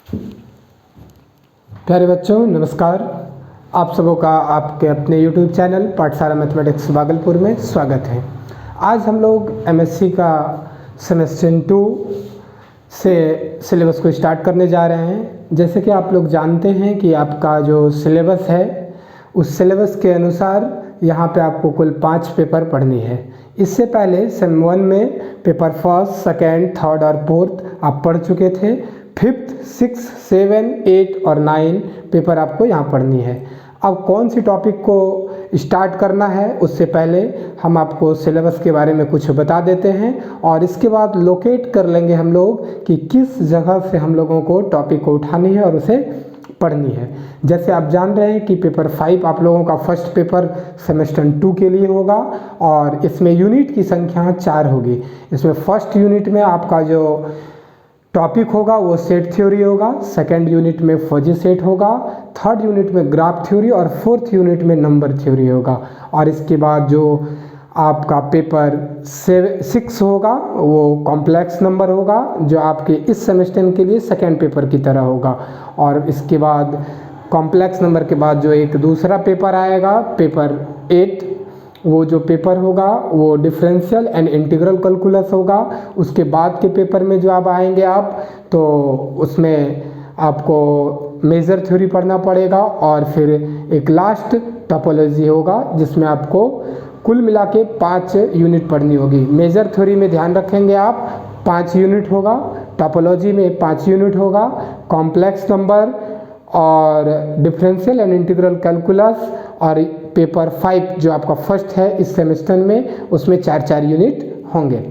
प्यारे बच्चों नमस्कार। आप सबों का आपके अपने YouTube चैनल पाठशाला मैथमेटिक्स भागलपुर में स्वागत है। आज हम लोग MSc का सेमेस्टर 2 से सिलेबस को स्टार्ट करने जा रहे हैं। जैसे कि आप लोग जानते हैं कि आपका जो सिलेबस है उस सिलेबस के अनुसार यहाँ पे आपको कुल 5 पेपर पढ़नी है। इससे पहले सेम 1 में पेपर फर्स्ट, सेकेंड, थर्ड और फोर्थ आप पढ़ चुके थे। 5th, 6th, 7, 8 और 9 पेपर आपको यहाँ पढ़नी है। अब कौन सी टॉपिक को स्टार्ट करना है उससे पहले हम आपको सिलेबस के बारे में कुछ बता देते हैं और इसके बाद लोकेट कर लेंगे हम लोग कि किस जगह से हम लोगों को टॉपिक को उठानी है और उसे पढ़नी है। जैसे आप जान रहे हैं कि पेपर 5 आप लोगों का फर्स्ट पेपर सेमेस्टर 2 के लिए होगा और इसमें यूनिट की संख्या 4 होगी। इसमें फर्स्ट यूनिट में आपका जो टॉपिक होगा वो सेट थ्योरी होगा, सेकंड यूनिट में फजी सेट होगा, थर्ड यूनिट में ग्राफ थ्योरी और फोर्थ यूनिट में नंबर थ्योरी होगा। और इसके बाद जो आपका पेपर 6 होगा वो कॉम्प्लेक्स नंबर होगा जो आपके इस सेमेस्टर के लिए सेकंड पेपर की तरह होगा। और इसके बाद कॉम्प्लेक्स नंबर के बाद जो एक दूसरा पेपर आएगा पेपर 8, वो जो पेपर होगा वो डिफरेंशियल एंड इंटीग्रल कैलकुलस होगा। उसके बाद के पेपर में जो आप आएंगे आप तो उसमें आपको मेजर थ्योरी पढ़ना पड़ेगा और फिर एक लास्ट टोपोलॉजी होगा जिसमें आपको कुल मिला के 5 यूनिट पढ़नी होगी। मेजर थ्योरी में ध्यान रखेंगे आप 5 यूनिट होगा, टोपोलॉजी में 5 यूनिट होगा, कॉम्प्लेक्स नंबर और डिफरेंशियल एंड इंटीग्रल कैलकुलस और पेपर 5 जो आपका फर्स्ट है इस सेमेस्टर में उसमें 4 यूनिट होंगे।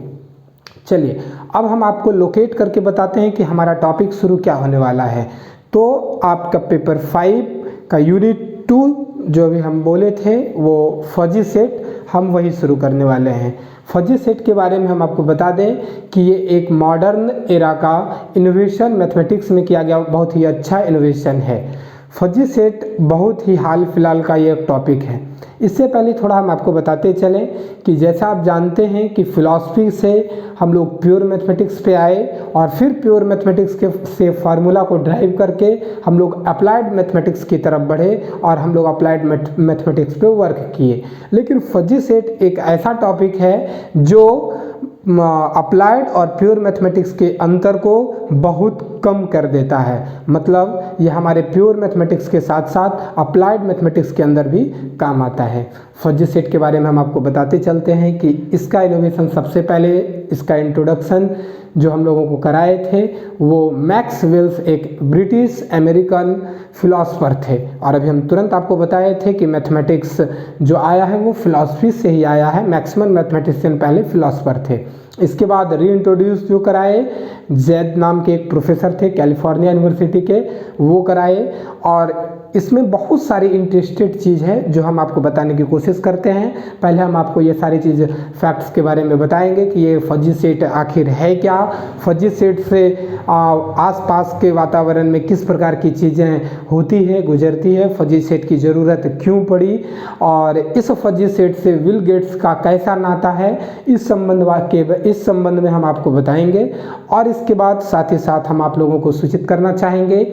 चलिए अब हम आपको लोकेट करके बताते हैं कि हमारा टॉपिक शुरू क्या होने वाला है। तो आपका पेपर 5 का यूनिट 2 जो भी हम बोले थे वो फजी सेट हम वही शुरू करने वाले हैं। फजी सेट के बारे में हम आपको बता दें कि ये एक मॉडर्न एरा का इनोवेशन मैथमेटिक्स में किया गया बहुत ही अच्छा इनोवेशन है। फजी सेट बहुत ही हाल फिलहाल का ये एक टॉपिक है। इससे पहले थोड़ा हम आपको बताते चलें कि जैसा आप जानते हैं कि फ़िलासफ़ी से हम लोग प्योर मैथमेटिक्स पे आए और फिर प्योर मैथमेटिक्स के से फार्मूला को ड्राइव करके हम लोग अप्लाइड मैथमेटिक्स की तरफ बढ़े और हम लोग अप्लाइड मैथमेटिक्स पे वर्क किए। लेकिन फजी सेट एक ऐसा टॉपिक है जो अप्लाइड और प्योर मैथमेटिक्स के अंतर को बहुत कम कर देता है। मतलब ये हमारे प्योर मैथमेटिक्स के साथ साथ अप्लाइड मैथमेटिक्स के अंदर भी काम आता है। फजी सेट के बारे में हम आपको बताते चलते हैं कि इसका इनोवेशन सबसे पहले इसका इंट्रोडक्शन जो हम लोगों को कराए थे वो मैक्सवेल्स एक ब्रिटिश अमेरिकन फिलोसफर थे। और अभी हम तुरंत आपको बताए थे कि मैथमेटिक्स जो आया है वो फिलॉसफी से ही आया है। मैक्सिमम मैथमेटिशियन पहले फिलोसफर थे। इसके बाद रीइंट्रोड्यूस जो कराए जैद नाम के एक प्रोफेसर थे कैलिफोर्निया यूनिवर्सिटी के, वो कराए। और इसमें बहुत सारी इंटरेस्टेड चीज़ है जो हम आपको बताने की कोशिश करते हैं। पहले हम आपको ये सारी चीज़ फैक्ट्स के बारे में बताएंगे कि ये फजी सेट आखिर है क्या, फजी सेट से आसपास के वातावरण में किस प्रकार की चीज़ें होती है गुजरती है, फजी सेट की ज़रूरत क्यों पड़ी और इस फजी सेट से बिल गेट्स का कैसा नाता है, इस संबंध में हम आपको बताएंगे। और इसके बाद साथ ही साथ हम आप लोगों को सूचित करना चाहेंगे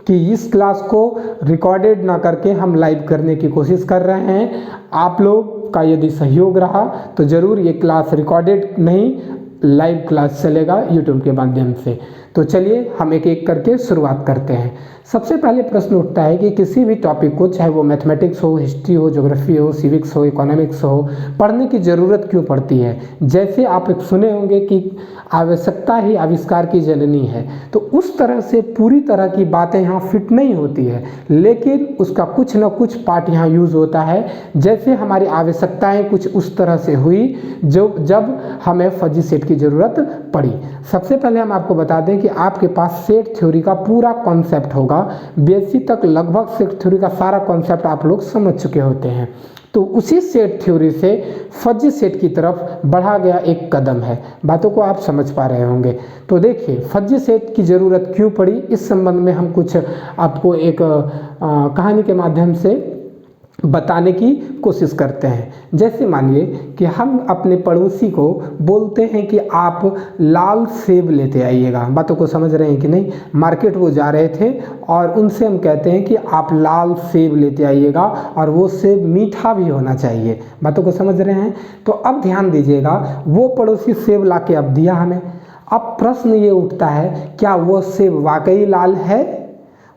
कि इस क्लास को रिकॉर्डेड ना करके हम लाइव करने की कोशिश कर रहे हैं। आप लोग का यदि सहयोग रहा तो ज़रूर ये क्लास रिकॉर्डेड नहीं लाइव क्लास चलेगा यूट्यूब के माध्यम से। तो चलिए हम एक एक करके शुरुआत करते हैं। सबसे पहले प्रश्न उठता है कि किसी भी टॉपिक को, चाहे वो मैथमेटिक्स हो, हिस्ट्री हो, ज्योग्राफी हो, सिविक्स हो, इकोनॉमिक्स हो, पढ़ने की ज़रूरत क्यों पड़ती है। जैसे आप सुने होंगे कि आवश्यकता ही आविष्कार की जननी है, तो उस तरह से पूरी तरह की बातें यहाँ फिट नहीं होती है, लेकिन उसका कुछ न कुछ पार्ट यहाँ यूज़ होता है। जैसे हमारी आवश्यकताएँ कुछ उस तरह से हुई जब हमें फजी सेट की ज़रूरत पड़ी। सबसे पहले हम आपको बता दें कि आपके पास सेट थ्योरी का पूरा कॉन्सेप्ट होगा। बीएससी तक लगभग सेट थ्योरी का सारा कॉन्सेप्ट आप लोग समझ चुके होते हैं। तो उसी सेट थ्योरी से फजी सेट की तरफ बढ़ा गया एक कदम है। बातों को आप समझ पा रहे होंगे। तो देखिए फजी सेट की ज़रूरत क्यों पड़ी, इस संबंध में हम कुछ आपको एक कहानी के माध्यम से बताने की कोशिश करते हैं। जैसे मानिए कि हम अपने पड़ोसी को बोलते हैं कि आप लाल सेब लेते आइएगा। बातों को समझ रहे हैं कि नहीं? मार्केट वो जा रहे थे और उनसे हम कहते हैं कि आप लाल सेब लेते आइएगा और वो सेब मीठा भी होना चाहिए। बातों को समझ रहे हैं? तो अब ध्यान दीजिएगा, वो पड़ोसी सेब ला के अब दिया हमें। अब प्रश्न ये उठता है, क्या वो सेब वाकई लाल है?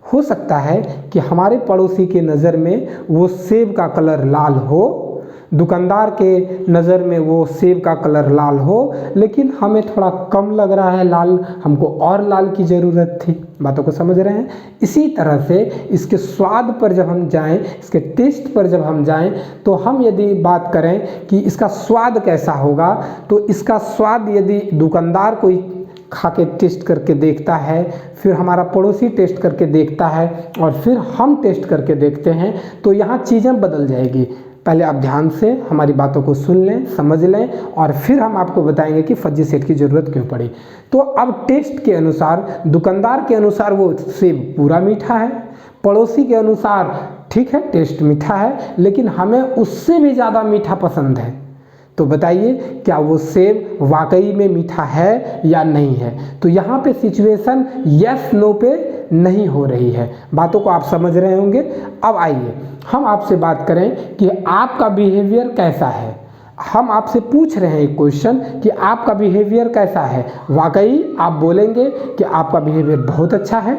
हो सकता है कि हमारे पड़ोसी के नज़र में वो सेब का कलर लाल हो, दुकानदार के नज़र में वो सेब का कलर लाल हो, लेकिन हमें थोड़ा कम लग रहा है लाल, हमको और लाल की ज़रूरत थी। बातों को समझ रहे हैं? इसी तरह से इसके स्वाद पर जब हम जाएं, इसके टेस्ट पर जब हम जाएं, तो हम यदि बात करें कि इसका स्वाद कैसा होगा, तो इसका स्वाद यदि दुकानदार कोई खा के टेस्ट करके देखता है, फिर हमारा पड़ोसी टेस्ट करके देखता है और फिर हम टेस्ट करके देखते हैं, तो यहाँ चीज़ें बदल जाएगी। पहले आप ध्यान से हमारी बातों को सुन लें, समझ लें और फिर हम आपको बताएंगे कि फज्जी सेठ की ज़रूरत क्यों पड़ी। तो अब टेस्ट के अनुसार, दुकानदार के अनुसार वो सेब पूरा मीठा है, पड़ोसी के अनुसार ठीक है टेस्ट मीठा है, लेकिन हमें उससे भी ज़्यादा मीठा पसंद है। तो बताइए, क्या वो सेब वाकई में मीठा है या नहीं है? तो यहाँ पे सिचुएशन यस नो पे नहीं हो रही है। बातों को आप समझ रहे होंगे। अब आइए हम आपसे बात करें कि आपका बिहेवियर कैसा है। हम आपसे पूछ रहे हैं एक क्वेश्चन कि आपका बिहेवियर कैसा है। वाकई आप बोलेंगे कि आपका बिहेवियर बहुत अच्छा है।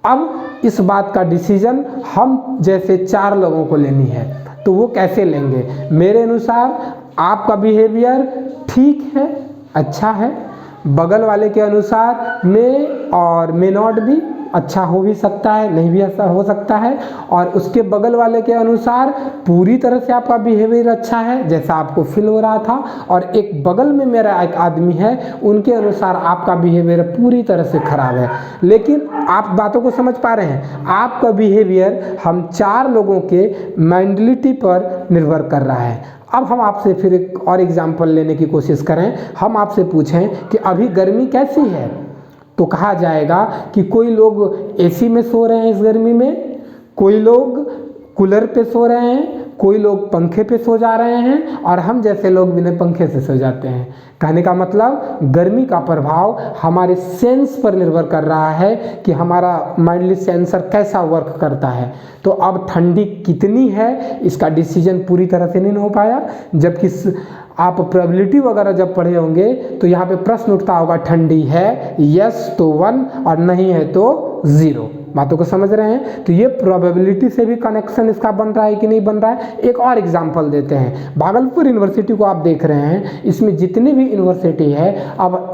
अब इस बात का डिसीजन हम जैसे 4 लोगों को लेनी है, तो वो कैसे लेंगे? मेरे अनुसार आपका बिहेवियर ठीक है, अच्छा है। बगल वाले के अनुसार मे नॉट भी अच्छा हो भी सकता है, नहीं भी ऐसा हो सकता है। और उसके बगल वाले के अनुसार पूरी तरह से आपका बिहेवियर अच्छा है, जैसा आपको फील हो रहा था। और एक बगल में मेरा एक आदमी है, उनके अनुसार आपका बिहेवियर पूरी तरह से खराब है। लेकिन आप बातों को समझ पा रहे हैं? आपका बिहेवियर हम 4 लोगों के मेंटलिटी पर निर्भर कर रहा है। अब हम आपसे फिर एक और एग्जाम्पल लेने की कोशिश करें। हम आपसे पूछें कि अभी गर्मी कैसी है, तो कहा जाएगा कि कोई लोग एसी में सो रहे हैं इस गर्मी में, कोई लोग कूलर पे सो रहे हैं, कोई लोग पंखे पे सो जा रहे हैं और हम जैसे लोग बिना पंखे से सो जाते हैं। कहने का मतलब गर्मी का प्रभाव हमारे सेंस पर निर्भर कर रहा है कि हमारा माइंडली सेंसर कैसा वर्क करता है। तो अब ठंडी कितनी है इसका डिसीजन पूरी तरह से नहीं हो पाया। जबकि आप प्रोबेबिलिटी वगैरह जब पढ़े होंगे तो यहाँ पे प्रश्न उठता होगा, ठंडी है यस तो 1 और नहीं है तो 0। बातों को समझ रहे हैं? तो ये प्रोबेबिलिटी से भी कनेक्शन इसका बन रहा है कि नहीं बन रहा है। एक और एग्जांपल देते हैं। भागलपुर यूनिवर्सिटी को आप देख रहे हैं, इसमें जितने भी यूनिवर्सिटी है अब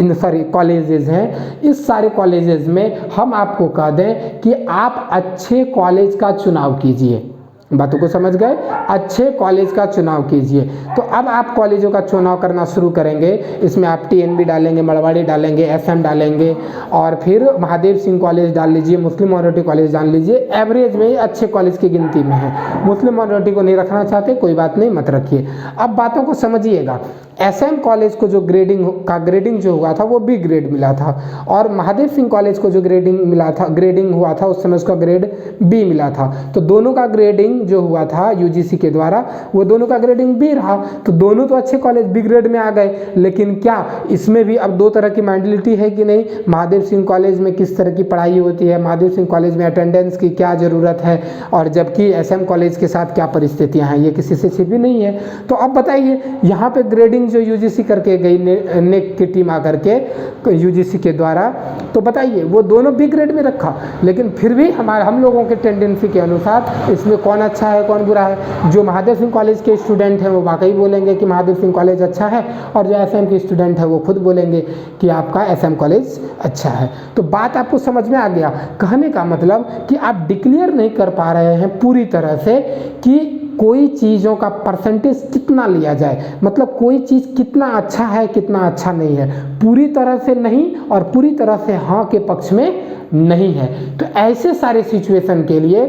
कॉलेजेस हैं, इस सारे कॉलेजेस में हम आपको कह दें कि आप अच्छे कॉलेज का चुनाव कीजिए। बातों को समझ गए? अच्छे कॉलेज का चुनाव कीजिए। तो अब आप कॉलेजों का चुनाव करना शुरू करेंगे। इसमें आप टीएनबी डालेंगे, मड़वाड़ी डालेंगे, एसएम डालेंगे और फिर महादेव सिंह कॉलेज डाल लीजिए, मुस्लिम माइनॉरिटी कॉलेज डाल लीजिए। एवरेज में अच्छे कॉलेज की गिनती में है। मुस्लिम माइनॉरिटी को नहीं रखना चाहते, कोई बात नहीं, मत रखिए। अब बातों को समझिएगा। एसएम कॉलेज को जो ग्रेडिंग जो हुआ था वो बी ग्रेड मिला था, और महादेव सिंह कॉलेज को जो ग्रेडिंग हुआ था उस समय उसका ग्रेड बी मिला था। तो दोनों का ग्रेडिंग जो हुआ था यूजीसी के द्वारा, वो दोनों का ग्रेडिंग बी रहा। तो दोनों तो अच्छे कॉलेज बी ग्रेड में आ गए। लेकिन क्या इसमें भी अब 2 तरह की मेंटलिटी है कि नहीं? महादेव सिंह कॉलेज में किस तरह की पढ़ाई होती है, महादेव सिंह कॉलेज में अटेंडेंस की क्या ज़रूरत है, और जबकि एसएम कॉलेज के साथ क्या परिस्थितियाँ हैं, ये किसी से छिपी नहीं है। तो अब बताइए, यहाँ पे ग्रेडिंग जो यूजीसी करके गई, नेक की टीम आकर के यूजीसी के द्वारा, तो बताइए वो दोनों बी ग्रेड में रखा। लेकिन फिर भी हम लोगों के टेंडेंसी के अनुसार इसमें कौन अच्छा है कौन बुरा है। जो महादेव सिंह कॉलेज के स्टूडेंट हैं वो वाकई बोलेंगे कि महादेव सिंह कॉलेज अच्छा है, और जो एसएम के स्टूडेंट है वो खुद बोलेंगे कि आपका एसएम कॉलेज अच्छा है। तो बात आपको समझ में आ गया? कहने का मतलब कि आप डिक्लेयर नहीं कर पा रहे हैं पूरी तरह से कि कोई चीज़ों का परसेंटेज कितना लिया जाए, मतलब कोई चीज़ कितना अच्छा है कितना अच्छा नहीं है। पूरी तरह से नहीं और पूरी तरह से हाँ के पक्ष में नहीं है। तो ऐसे सारे सिचुएशन के लिए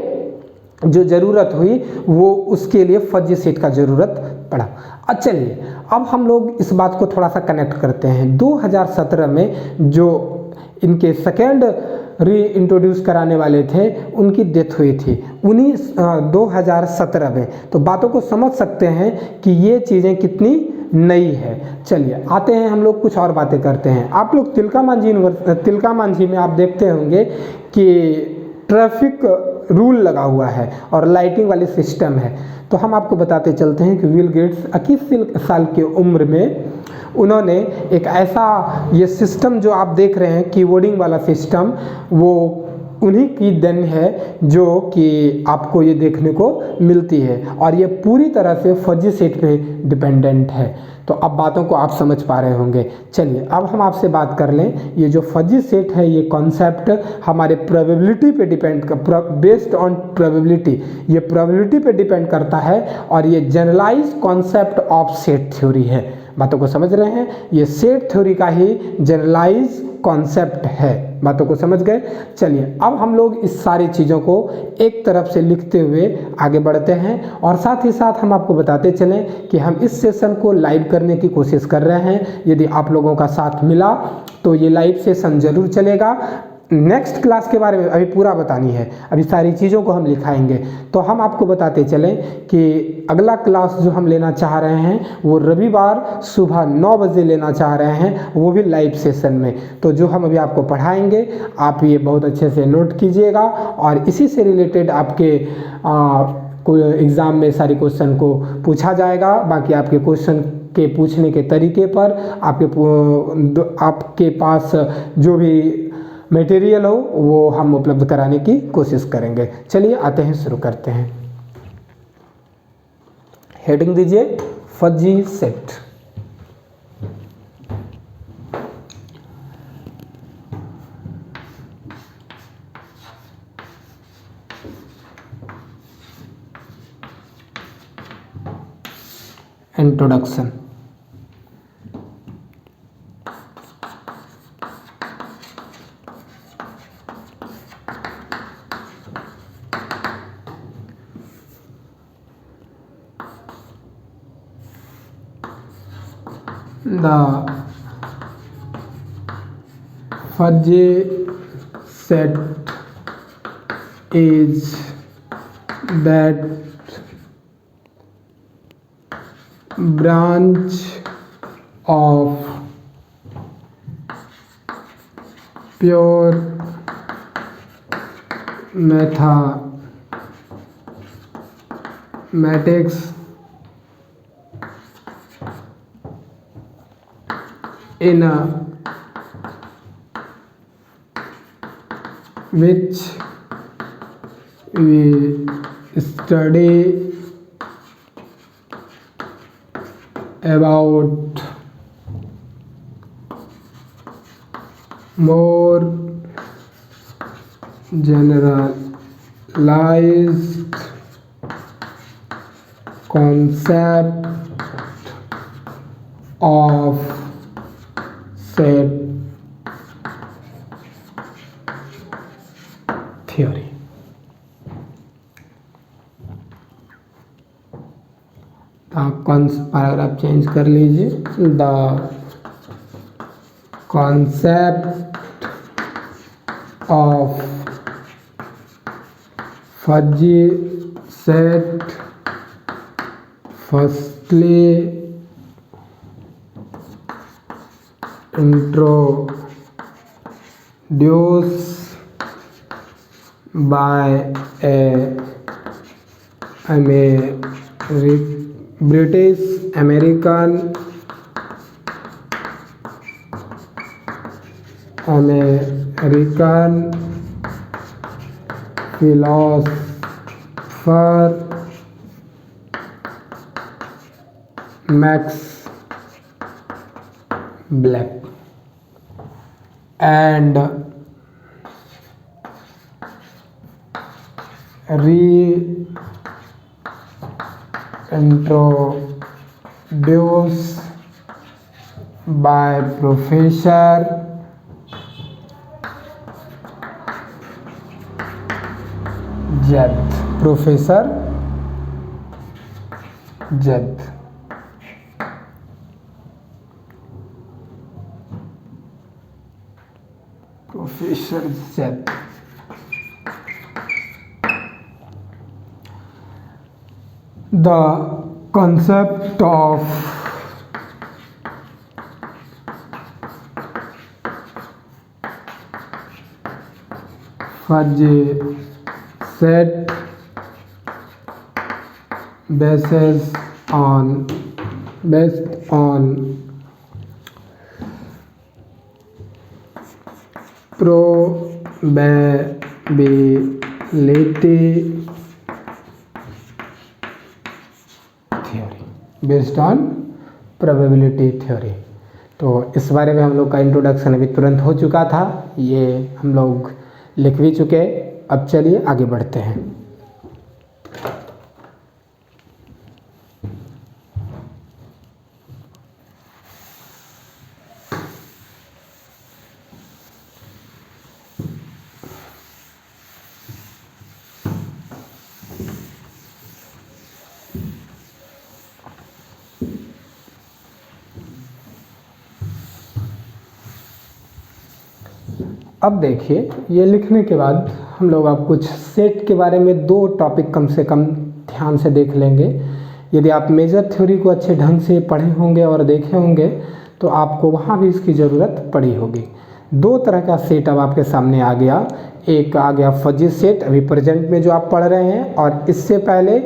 जो ज़रूरत हुई वो उसके लिए फज्जी सेट का ज़रूरत पड़ा। अच्छा चलिए अब हम लोग इस बात को थोड़ा सा कनेक्ट करते हैं। 2017 में जो इनके सेकेंड री इंट्रोड्यूस कराने वाले थे उनकी डेथ हुई थी 2017 में। तो बातों को समझ सकते हैं कि ये चीज़ें कितनी नई है। चलिए आते हैं, हम लोग कुछ और बातें करते हैं। आप लोग तिलका मांझी में आप देखते होंगे कि ट्रैफिक रूल लगा हुआ है और लाइटिंग वाली सिस्टम है। तो हम आपको बताते चलते हैं कि बिल गेट्स 21 साल की उम्र में उन्होंने एक ऐसा ये सिस्टम जो आप देख रहे हैं कीबोर्डिंग वाला सिस्टम, वो उन्हीं की देन है जो कि आपको ये देखने को मिलती है और ये पूरी तरह से फजी सेट पे डिपेंडेंट है। तो अब बातों को आप समझ पा रहे होंगे। चलिए अब हम आपसे बात कर लें, ये जो फजी सेट है ये कॉन्सेप्ट हमारे प्रोबेबिलिटी पे बेस्ड ऑन प्रोबेबिलिटी, ये प्रोबेबिलिटी पे डिपेंड करता है और ये generalise concept of set theory है। बातों को समझ रहे हैं, ये सेट थ्योरी का ही जनरलाइज कॉन्सेप्ट है। बातों को समझ गए। चलिए अब हम लोग इस सारी चीज़ों को एक तरफ से लिखते हुए आगे बढ़ते हैं और साथ ही साथ हम आपको बताते चलें कि हम इस सेशन को लाइव करने की कोशिश कर रहे हैं। यदि आप लोगों का साथ मिला तो ये लाइव सेशन ज़रूर चलेगा। नेक्स्ट क्लास के बारे में अभी पूरा बतानी है, अभी सारी चीज़ों को हम लिखाएंगे। तो हम आपको बताते चलें कि अगला क्लास जो हम लेना चाह रहे हैं वो रविवार सुबह 9 बजे लेना चाह रहे हैं, वो भी लाइव सेशन में। तो जो हम अभी आपको पढ़ाएंगे आप ये बहुत अच्छे से नोट कीजिएगा और इसी से रिलेटेड आपके कोई एग्ज़ाम में सारी क्वेश्चन को पूछा जाएगा। बाकी आपके क्वेश्चन के पूछने के तरीके पर आपके पास जो भी मटेरियल हो वो हम उपलब्ध कराने की कोशिश करेंगे। चलिए आते हैं, शुरू करते हैं। हेडिंग दीजिए fuzzy set. Introduction. The fuzzy set is that branch of pure mathematics in which we study about more generalized concept of set theory। Paragraph change कर लीजिए। The concept of fuzzy set firstly introduced by a British American philosopher Max Black and reintroduced by Professor Jeth। Professor जेथ। Professor जेथ। The concept of fuzzy set based on probability based on probability theory. तो इस बारे में हम लोग का introduction अभी तुरंत हो चुका था, ये हम लोग लिख भी चुके। अब चलिए आगे बढ़ते हैं। अब देखिए, ये लिखने के बाद हम लोग अब कुछ सेट के बारे में 2 टॉपिक कम से कम ध्यान से देख लेंगे। यदि आप मेजर थ्योरी को अच्छे ढंग से पढ़े होंगे और देखे होंगे तो आपको वहाँ भी इसकी ज़रूरत पड़ी होगी। 2 तरह का सेट अब आपके सामने आ गया। एक आ गया फजी सेट, अभी प्रेजेंट में जो आप पढ़ रहे हैं, और इससे पहले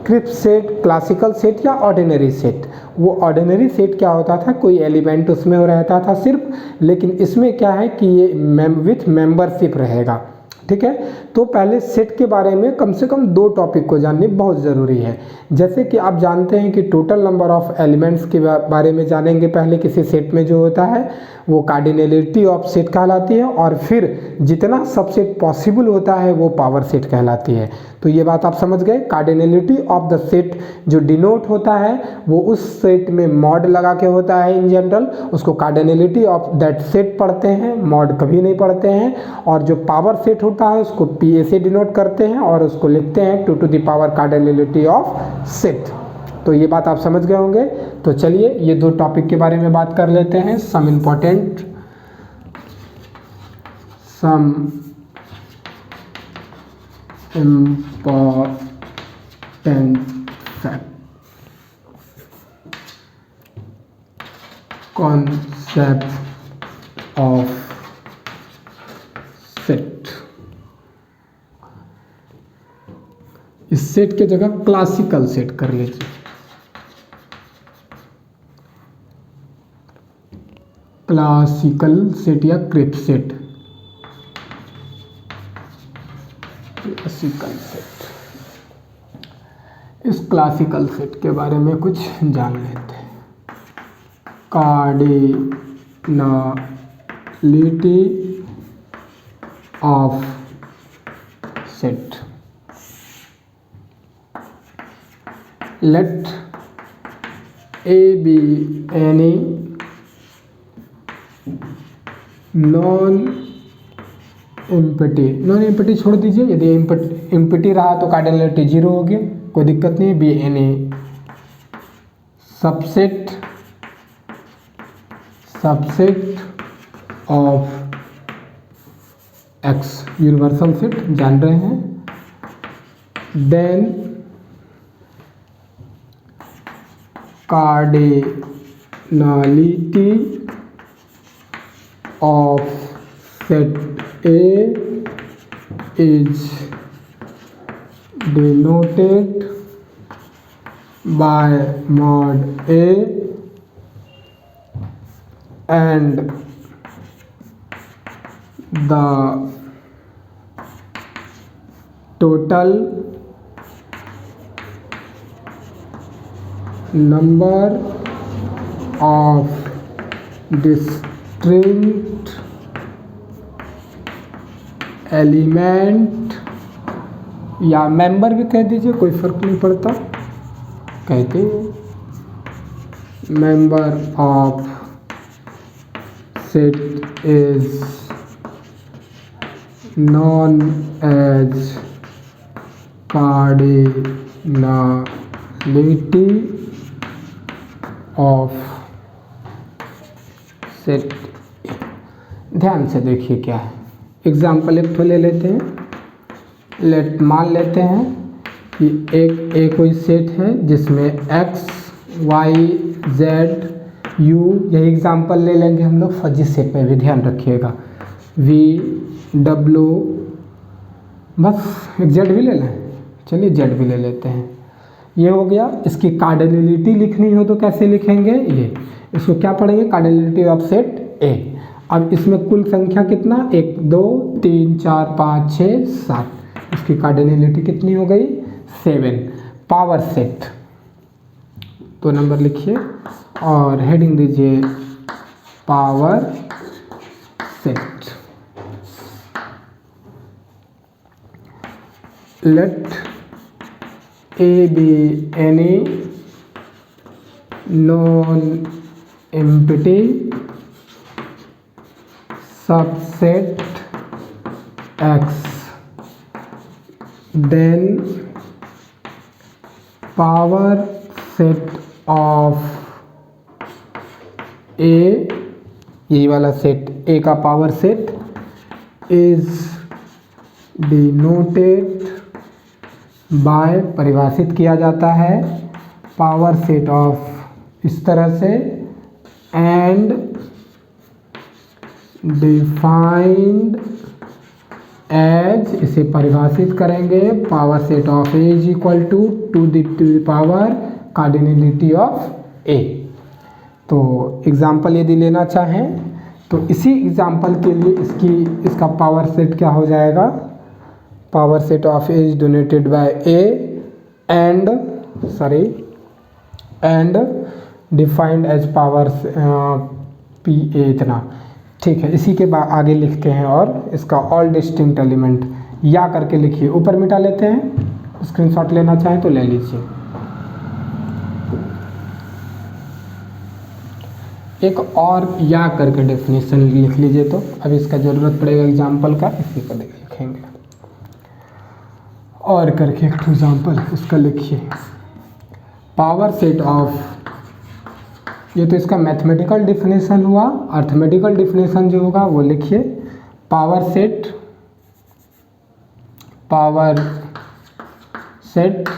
क्रिप्स सेट, क्लासिकल सेट या ऑर्डिनरी सेट। वो ऑर्डिनरी सेट क्या होता था, कोई एलिमेंट उसमें रहता था सिर्फ, लेकिन इसमें क्या है कि ये विथ मेंबरशिप रहेगा। ठीक है, तो पहले सेट के बारे में कम से कम 2 टॉपिक को जाननी बहुत ज़रूरी है। जैसे कि आप जानते हैं कि टोटल नंबर ऑफ एलिमेंट्स के बारे में जानेंगे पहले किसी सेट में जो होता है, वो कार्डिनलिटी ऑफ सेट कहलाती है, और फिर जितना सबसेट पॉसिबल होता है वो पावर सेट कहलाती है। तो ये बात आप समझ गए। कार्डिनलिटी ऑफ द सेट जो डिनोट होता है वो उस सेट में मॉड लगा के होता है इन जनरल, उसको कार्डिनलिटी ऑफ दैट सेट पढ़ते हैं, मॉड कभी नहीं पढ़ते हैं। और जो पावर सेट होता है उसको पीए से डिनोट करते हैं और उसको लिखते हैं 2 to the power cardinality of set. तो ये बात आप समझ गए होंगे। तो चलिए ये 2 टॉपिक के बारे में बात कर लेते हैं। Some important fact concept of set. इस सेट के जगह क्लासिकल सेट कर लीजिए। क्लासिकल सेट या क्रिप्स सेट। क्लासिकल सेट, इस क्लासिकल सेट के बारे में कुछ जान लेते हैं। Cardinality of set. Let A be any non-empty छोड़ दीजिए। यदि एम्पटी रहा तो कार्डिनलिटी 0 होगी, कोई दिक्कत नहीं है। B any subset of X, universal set जान रहे हैं। Then cardinality of set A is denoted by mod A and the total number of distinct element या मेंबर भी कह दीजिए, कोई फर्क नहीं पड़ता, कहते member of set is known as cardinality of set. ध्यान से देखिए क्या है। एग्जाम्पल एक तो ले लेते हैं। मान लेते हैं एक कोई सेट है जिसमें x y z u, यही एग्जांपल ले लेंगे हम लोग फजी सेट में भी ध्यान रखिएगा, v w, बस एक z भी ले लें, चलिए z भी ले लेते हैं। ये हो गया। इसकी कार्डिनलिटी लिखनी हो तो कैसे लिखेंगे, ये इसको क्या पढ़ेंगे, कार्डिनलिटी ऑफ सेट A। अब इसमें कुल संख्या कितना, 1 2 3 4 5 6 7, इसकी कार्डिनलिटी कितनी हो गई, 7। पावर सेट, तो नंबर लिखिए और हेडिंग दीजिए power set. Let A be any non-empty subset X, then power set of A, यही वाला सेट A का power set is denoted by, परिभाषित किया जाता है पावर सेट ऑफ इस तरह से, एंड डिफाइंड एज, इसे परिभाषित करेंगे power set of A is equal to the power cardinality of A. तो एग्जाम्पल यदि लेना चाहें तो इसी एग्जाम्पल के लिए इसका पावर सेट क्या हो जाएगा, power set of A is donated by A and defined as power P A, इतना ठीक है। इसी के बाद आगे लिखते हैं और इसका ऑल डिस्टिंक्ट एलिमेंट या करके लिखिए, ऊपर मिटा लेते हैं, स्क्रीनशॉट लेना चाहें तो ले लीजिए। एक और या करके डेफिनेशन लिख लीजिए, तो अभी इसका ज़रूरत पड़ेगा एग्जाम्पल का, इसी पर लिखेंगे और करके एक एग्जाम्पल इसका लिखिए। पावर सेट ऑफ, ये तो इसका मैथमेटिकल डिफिनेशन हुआ, अर्थमेटिकल डिफिनेशन जो होगा वो लिखिए। पावर सेट पावर सेट,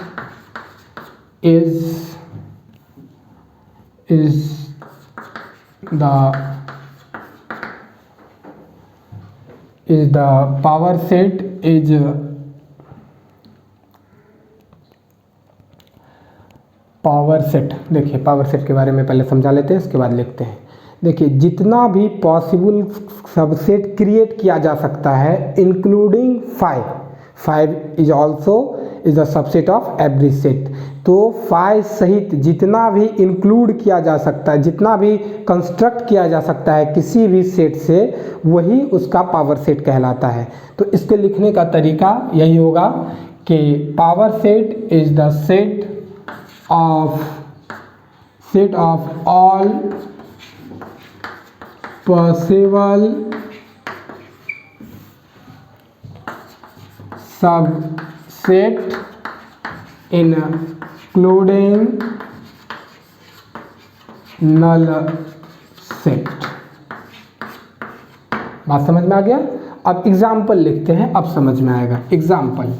देखिए पावर सेट के बारे में पहले समझा लेते हैं, इसके बाद लिखते हैं। देखिए जितना भी पॉसिबल सबसेट क्रिएट किया जा सकता है including 5 is also is a subset of every set. तो 5 सहित जितना भी इंक्लूड किया जा सकता है, जितना भी कंस्ट्रक्ट किया जा सकता है किसी भी सेट से, वही उसका पावर सेट कहलाता है। तो इसके लिखने का तरीका यही होगा कि power set is the set of all possible subset including null set। बात समझ में आ गया। अब एग्जाम्पल लिखते हैं, अब समझ में आएगा। एग्जाम्पल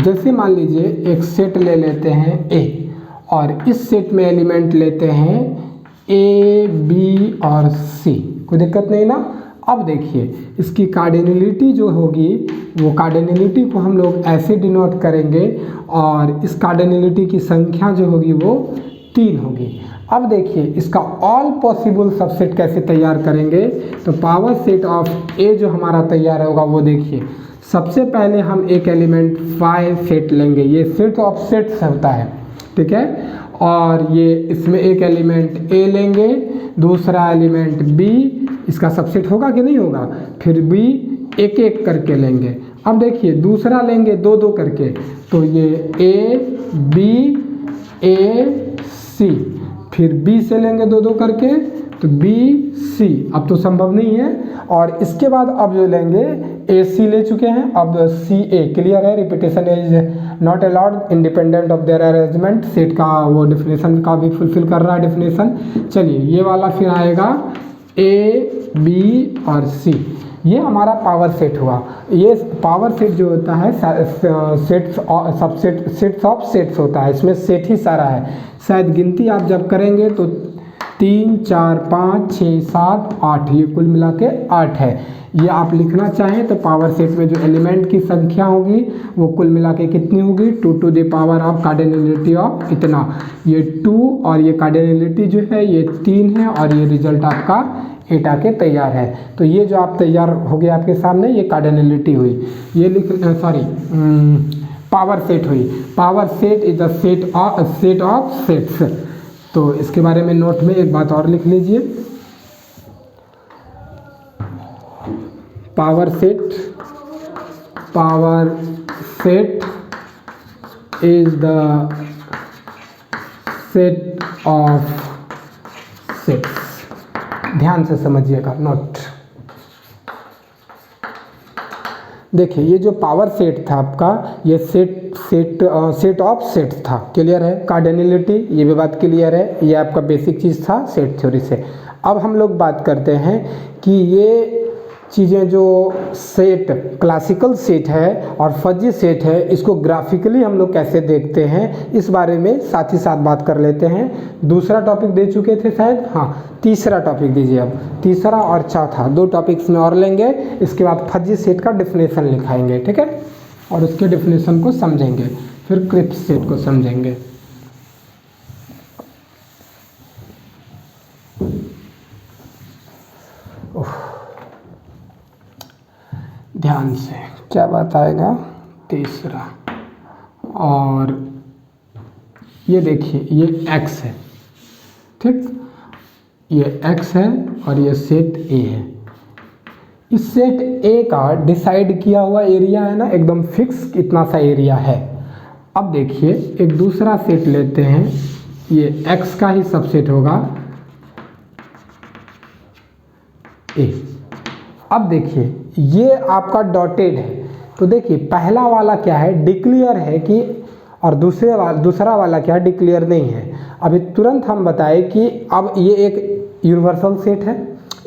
जैसे मान लीजिए एक सेट ले लेते हैं A और इस सेट में एलिमेंट लेते हैं A, B और C, कोई दिक्कत नहीं ना। अब देखिए इसकी कार्डिनलिटी जो होगी वो कार्डिनलिटी को हम लोग ऐसे डिनोट करेंगे और इस कार्डिनलिटी की संख्या जो होगी वो 3 होगी। अब देखिए इसका ऑल पॉसिबल सबसेट कैसे तैयार करेंगे, तो पावर सेट ऑफ A जो हमारा तैयार होगा वो देखिए, सबसे पहले हम एक एलिमेंट 5 सेट लेंगे, ये सेट ऑफ सेट्स होता है, ठीक है। और ये इसमें एक एलिमेंट A लेंगे, दूसरा एलिमेंट B, इसका सबसेट होगा कि नहीं होगा, फिर B एक एक करके लेंगे। अब देखिए दूसरा लेंगे 2 2 करके, तो ये A B A C, फिर B से लेंगे 2 2 करके तो B C, अब तो संभव नहीं है। और इसके बाद अब जो लेंगे A C ले चुके हैं, अब C A, क्लियर है। Repetition is not allowed independent of their arrangement, set का वो डिफिनेशन का भी फुलफिल कर रहा है डिफिनेशन। चलिए ये वाला फिर आएगा A B और C, ये हमारा पावर सेट हुआ। ये पावर सेट जो होता है सेट्स ऑफ सेट्स होता है, इसमें सेट ही सारा है। शायद गिनती आप जब करेंगे तो 3 4 5 6 7 8, ये कुल मिला के 8 है। ये आप लिखना चाहें तो पावर सेट में जो एलिमेंट की संख्या होगी वो कुल मिला के कितनी होगी, 2 to the power of cardinality of इतना, ये 2 और ये कार्डिनलिटी जो है ये 3 है और ये रिजल्ट आपका 8 आके तैयार है। तो ये जो आप तैयार हो गया आपके सामने, ये कार्डिनलिटी हुई। ये पावर सेट हुई। Power set is the set of sets. तो इसके बारे में नोट में एक बात और लिख लीजिए, power set is the set of sets. ध्यान से समझिएगा नोट। देखिए ये जो पावर सेट था आपका, ये सेट ऑफ सेट्स था। क्लियर है? कार्डिनलिटी ये भी बात क्लियर है, ये आपका बेसिक चीज़ था सेट थ्योरी से। अब हम लोग बात करते हैं कि ये चीज़ें जो सेट क्लासिकल सेट है और फजी सेट है, इसको ग्राफिकली हम लोग कैसे देखते हैं, इस बारे में साथ ही साथ बात कर लेते हैं। दूसरा टॉपिक दे चुके थे शायद, हाँ तीसरा टॉपिक दीजिए। अब तीसरा और चौथा 2 टॉपिक्स में और लेंगे। इसके बाद फजी सेट का डिफिनेशन लिखाएंगे, ठीक है, और उसके डिफिनेशन को समझेंगे, फिर क्रिप्स सेट को समझेंगे। ध्यान से क्या बात आएगा, तीसरा, और ये देखिए ये x है, ठीक, ये x है और ये सेट A है। इस सेट A का डिसाइड किया हुआ एरिया है ना, एकदम फिक्स इतना सा एरिया है। अब देखिए एक दूसरा सेट लेते हैं, ये x का ही सबसेट होगा A। अब देखिए ये आपका डॉटेड है, तो देखिए पहला वाला क्या है, डिक्लेयर है कि, और दूसरा वाला क्या है, डिक्लेयर नहीं है। अभी तुरंत हम बताएं कि अब ये एक यूनिवर्सल सेट है,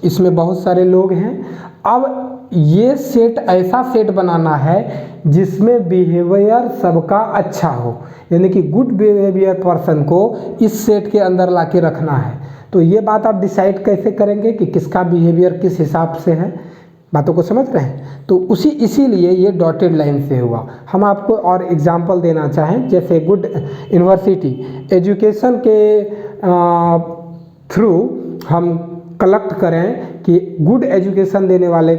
इसमें बहुत सारे लोग हैं। अब ये सेट ऐसा सेट बनाना है जिसमें बिहेवियर सबका अच्छा हो, यानी कि गुड बिहेवियर पर्सन को इस सेट के अंदर ला के रखना है। तो ये बात आप डिसाइड कैसे करेंगे कि किसका बिहेवियर किस हिसाब से है, बातों को समझ रहे हैं? तो इसीलिए ये डॉटेड लाइन से हुआ। हम आपको और एग्जांपल देना चाहें, जैसे गुड यूनिवर्सिटी एजुकेशन के थ्रू हम कलेक्ट करें कि गुड एजुकेशन देने वाले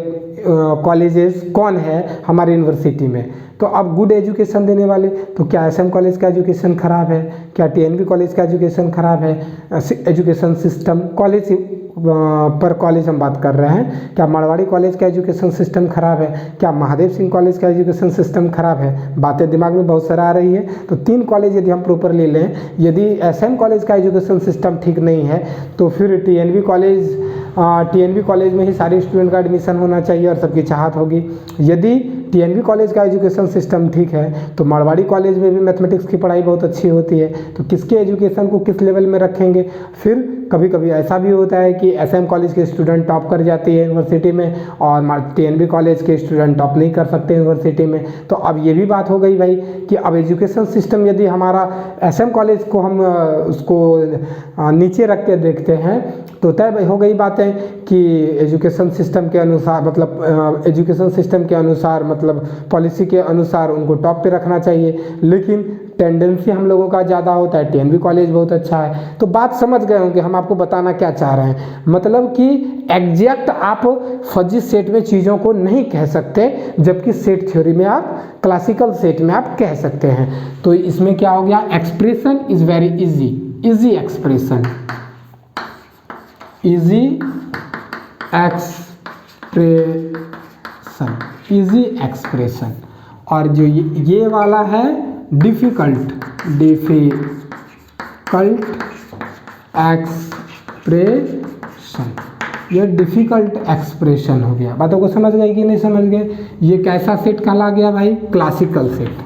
कॉलेजेस कौन है हमारी यूनिवर्सिटी में। तो अब गुड एजुकेशन देने वाले, तो क्या SM कॉलेज का एजुकेशन ख़राब है, क्या TNB कॉलेज का एजुकेशन ख़राब है, एजुकेशन सिस्टम कॉलेज पर कॉलेज हम बात कर रहे हैं, क्या मारवाड़ी कॉलेज का एजुकेशन सिस्टम ख़राब है, क्या महादेव सिंह कॉलेज का एजुकेशन सिस्टम ख़राब है। बातें दिमाग में बहुत सारा आ रही है। तो 3 कॉलेज यदि हम प्रॉपरली लें, यदि SM कॉलेज का एजुकेशन सिस्टम ठीक नहीं है तो फिर TNB कॉलेज में ही सारे स्टूडेंट का एडमिशन होना चाहिए और सबकी चाहत होगी। यदि TNB कॉलेज का एजुकेशन सिस्टम ठीक है तो मारवाड़ी कॉलेज में भी मैथमेटिक्स की पढ़ाई बहुत अच्छी होती है, तो किसके एजुकेशन को किस लेवल में रखेंगे। फिर कभी कभी ऐसा भी होता है कि SM कॉलेज के स्टूडेंट टॉप कर जाती है यूनिवर्सिटी में और TNB कॉलेज के स्टूडेंट टॉप नहीं कर सकते यूनिवर्सिटी में। तो अब ये भी बात हो गई भाई कि अब एजुकेशन सिस्टम यदि हमारा SM कॉलेज को हम उसको नीचे रख के देखते हैं तो तय हो गई बातें कि एजुकेशन सिस्टम के अनुसार, मतलब एजुकेशन सिस्टम के अनुसार, मतलब पॉलिसी के अनुसार उनको टॉप पे रखना चाहिए। लेकिन टेंडेंसी हम लोगों का ज़्यादा होता है TNB कॉलेज बहुत अच्छा है। तो बात समझ गए होंगे हम आपको बताना क्या चाह रहे हैं, मतलब कि एग्जैक्ट आप फजी सेट में चीज़ों को नहीं कह सकते, जबकि सेट थ्योरी में आप, क्लासिकल सेट में आप कह सकते हैं। तो इसमें क्या हो गया, expression is very easy expression, easy expression. और जो ये वाला है डिफ़िकल्ट एक्सप्रेशन, ये डिफ़िकल्ट एक्सप्रेशन हो गया। बातों को समझ गए कि नहीं समझ गए? ये कैसा सेट कहला गया भाई, क्लासिकल सेट,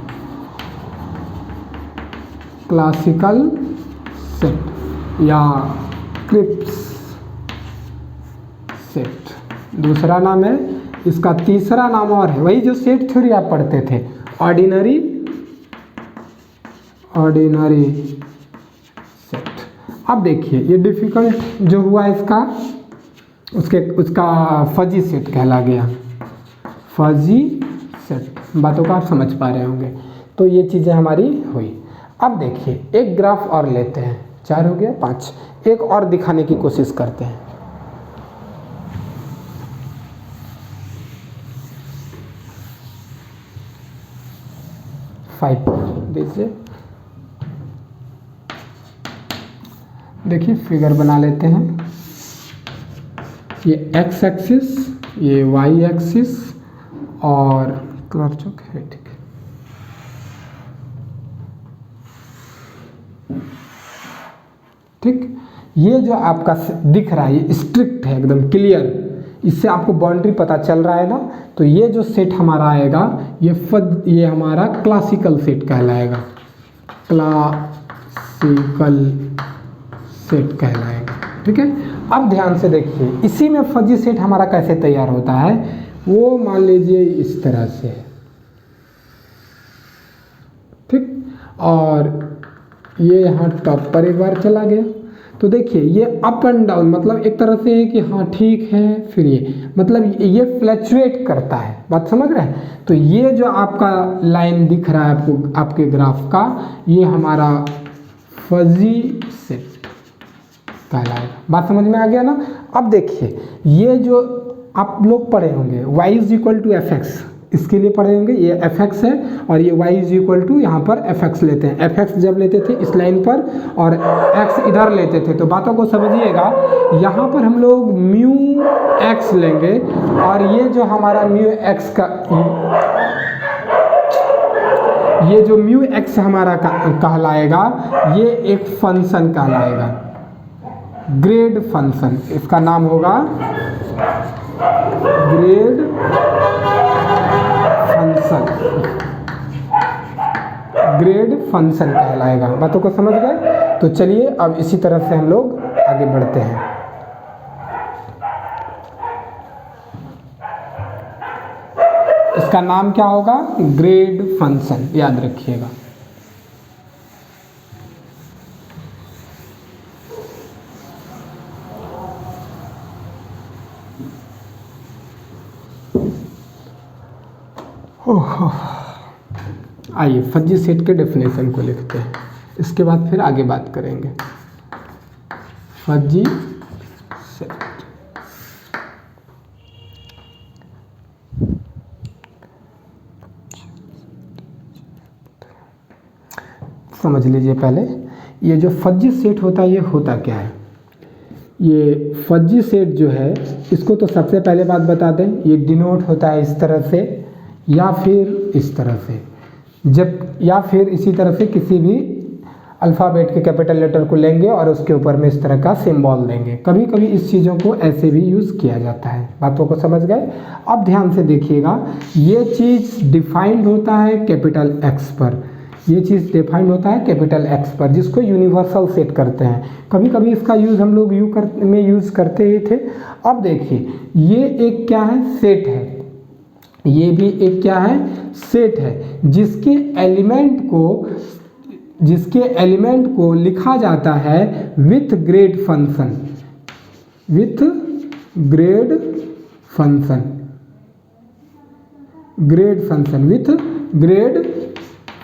क्लासिकल सेट या क्रिप्स सेट। दूसरा नाम है इसका तीसरा नाम और है, वही जो सेट थ्योरी आप पढ़ते थे, ऑर्डिनरी सेट। अब देखिए ये डिफिकल्ट जो हुआ इसका, उसका फजी सेट कहला गया, फजी सेट। बातों को आप समझ पा रहे होंगे। तो ये चीज़ें हमारी हुई। अब देखिए एक ग्राफ और लेते हैं, 4 हो गया, 5, एक और दिखाने की कोशिश करते हैं। फाइव दीजिए। देखिए फिगर बना लेते हैं, ये एक्स एक्सिस, ये वाई एक्सिस और कलर चौक है, ठीक है। ठीक, ये जो आपका दिख रहा है ये स्ट्रिक्ट है, एकदम क्लियर, इससे आपको बाउंड्री पता चल रहा है ना। तो ये जो सेट हमारा आएगा ये हमारा क्लासिकल सेट कहलाएगा, क्लासिकल सेट कहलाएगा। ठीक है, अब ध्यान से देखिए, इसी में फजी सेट हमारा कैसे तैयार होता है, वो मान लीजिए इस तरह से, ठीक, और ये यहाँ टॉप पर एक बार चला गया। तो देखिए ये अप एंड डाउन, मतलब एक तरह से है कि हाँ ठीक है, फिर ये मतलब ये फ्लैक्चुएट करता है, बात समझ रहे हैं। तो ये जो आपका लाइन दिख रहा है आपको आपके ग्राफ का, ये हमारा फजी सेट कहलाएगा। बात समझ में आ गया ना। अब देखिए ये जो आप लोग पढ़े होंगे y is equal to F X, इसके लिए पढ़े होंगे, ये एफ एक्स है और ये y इज इक्वल टू यहाँ पर एफ एक्स लेते हैं। एफ एक्स जब लेते थे इस लाइन पर और x इधर लेते थे, तो बातों को समझिएगा। यहाँ पर हम लोग म्यू x लेंगे और ये जो हमारा म्यू x का, ये जो म्यू x हमारा कहलाएगा, ये एक फंक्शन कहलाएगा, ग्रेड फंक्शन, इसका नाम होगा ग्रेड फंक्शन, ग्रेड फंक्शन कहलाएगा। बातों को समझ गए। तो चलिए अब इसी तरह से हम लोग आगे बढ़ते हैं। इसका नाम क्या होगा, ग्रेड फंक्शन, याद रखिएगा। आइए फजी सेट के डेफिनेशन को लिखते हैं, इसके बाद फिर आगे बात करेंगे। फजी सेट, समझ लीजिए पहले ये जो फजी सेट होता है ये होता क्या है। ये फजी सेट जो है, इसको तो सबसे पहले बात बता दें, ये डिनोट होता है इस तरह से या फिर इस तरह से, जब या फिर इसी तरह से किसी भी अल्फ़ाबेट के कैपिटल लेटर को लेंगे और उसके ऊपर में इस तरह का सिंबल देंगे। कभी कभी इस चीज़ों को ऐसे भी यूज़ किया जाता है। बातों को समझ गए। अब ध्यान से देखिएगा, ये चीज़ डिफाइंड होता है कैपिटल एक्स पर, ये चीज़ डिफाइंड होता है कैपिटल एक्स पर, जिसको यूनिवर्सल सेट करते हैं। कभी कभी इसका यूज़ हम लोग यूज़ करते ही थे। अब देखिए ये एक क्या है, सेट है, ये भी एक क्या है, सेट है, जिसके एलिमेंट को लिखा जाता है with grade function, with grade function, grade function, with grade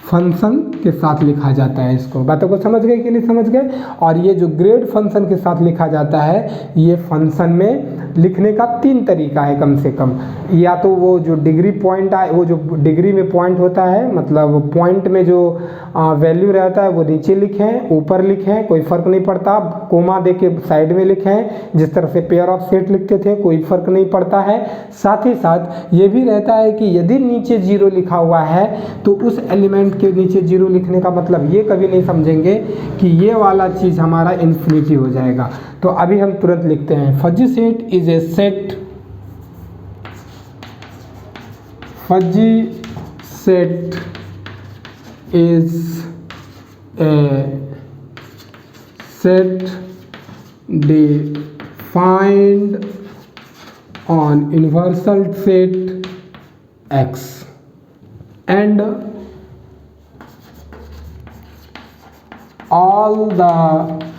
function के साथ लिखा जाता है इसको। बातों को समझ गए कि नहीं समझ गए। और ये जो ग्रेड फंक्शन के साथ लिखा जाता है, ये फंक्शन में लिखने का 3 तरीका है कम से कम। या तो वो जो डिग्री पॉइंट आए, वो जो डिग्री में पॉइंट होता है, मतलब पॉइंट में जो वैल्यू रहता है वो नीचे लिखें, ऊपर लिखें, कोई फ़र्क नहीं पड़ता। कोमा दे के साइड में लिखें, जिस तरह से पेयर ऑफ सेट लिखते थे, कोई फ़र्क नहीं पड़ता है। साथ ही साथ ये भी रहता है कि यदि नीचे 0 लिखा हुआ है तो उस एलिमेंट के नीचे 0 लिखने का मतलब ये कभी नहीं समझेंगे कि ये वाला चीज़ हमारा इन्फिनिटी हो जाएगा। तो अभी हम तुरंत लिखते हैं, fuzzy set is a set, fuzzy set is a set defined on universal set X and all the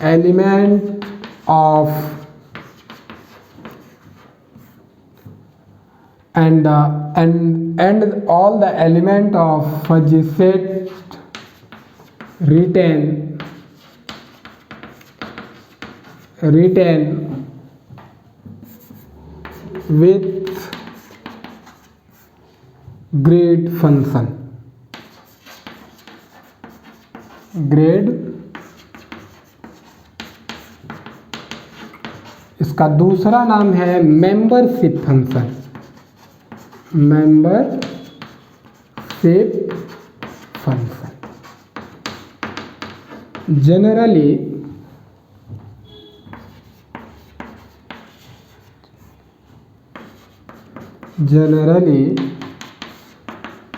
element of and all the element of fuzzy set retain with grade function. Grade इसका दूसरा नाम है membership function. Membership function generally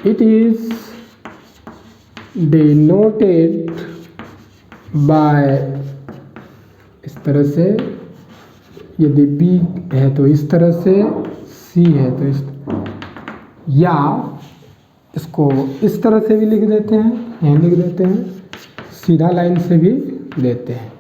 it is denoted by इस तरह से, यदि B है तो इस तरह से, C है तो इस, या इसको इस तरह से भी लिख देते हैं, यहाँ लिख देते हैं, सीधा लाइन से भी देते हैं।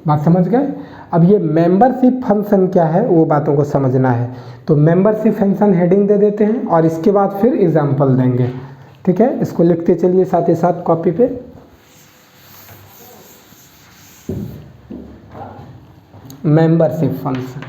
बात समझ गए? अब ये मेंबरशिप फंक्शन क्या है वो बातों को समझना है। तो मेंबरशिप फंक्शन हेडिंग दे देते हैं और इसके बाद फिर एग्जाम्पल देंगे। ठीक है, इसको लिखते चलिए साथ ही साथ कॉपी पे। मेंबरशिप फंक्शन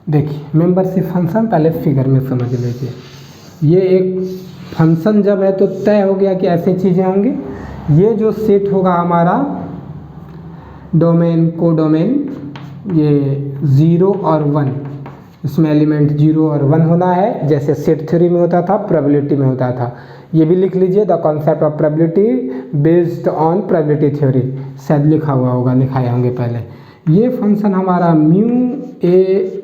देखिए, मेंबरशिप फंक्शन पहले फिगर में समझ लीजिए। ये एक फंक्शन जब है तो तय हो गया कि ऐसी चीज़ें होंगी। ये जो सेट होगा हमारा डोमेन को डोमेन, ये 0 और 1, इसमें एलिमेंट 0 और 1 होना है, जैसे सेट थ्योरी में होता था, प्रोबेबिलिटी में होता था। ये भी लिख लीजिए, the concept of probability based on probability theory, शायद लिखा हुआ होगा, लिखाए होंगे पहले। ये फंक्शन हमारा म्यू ए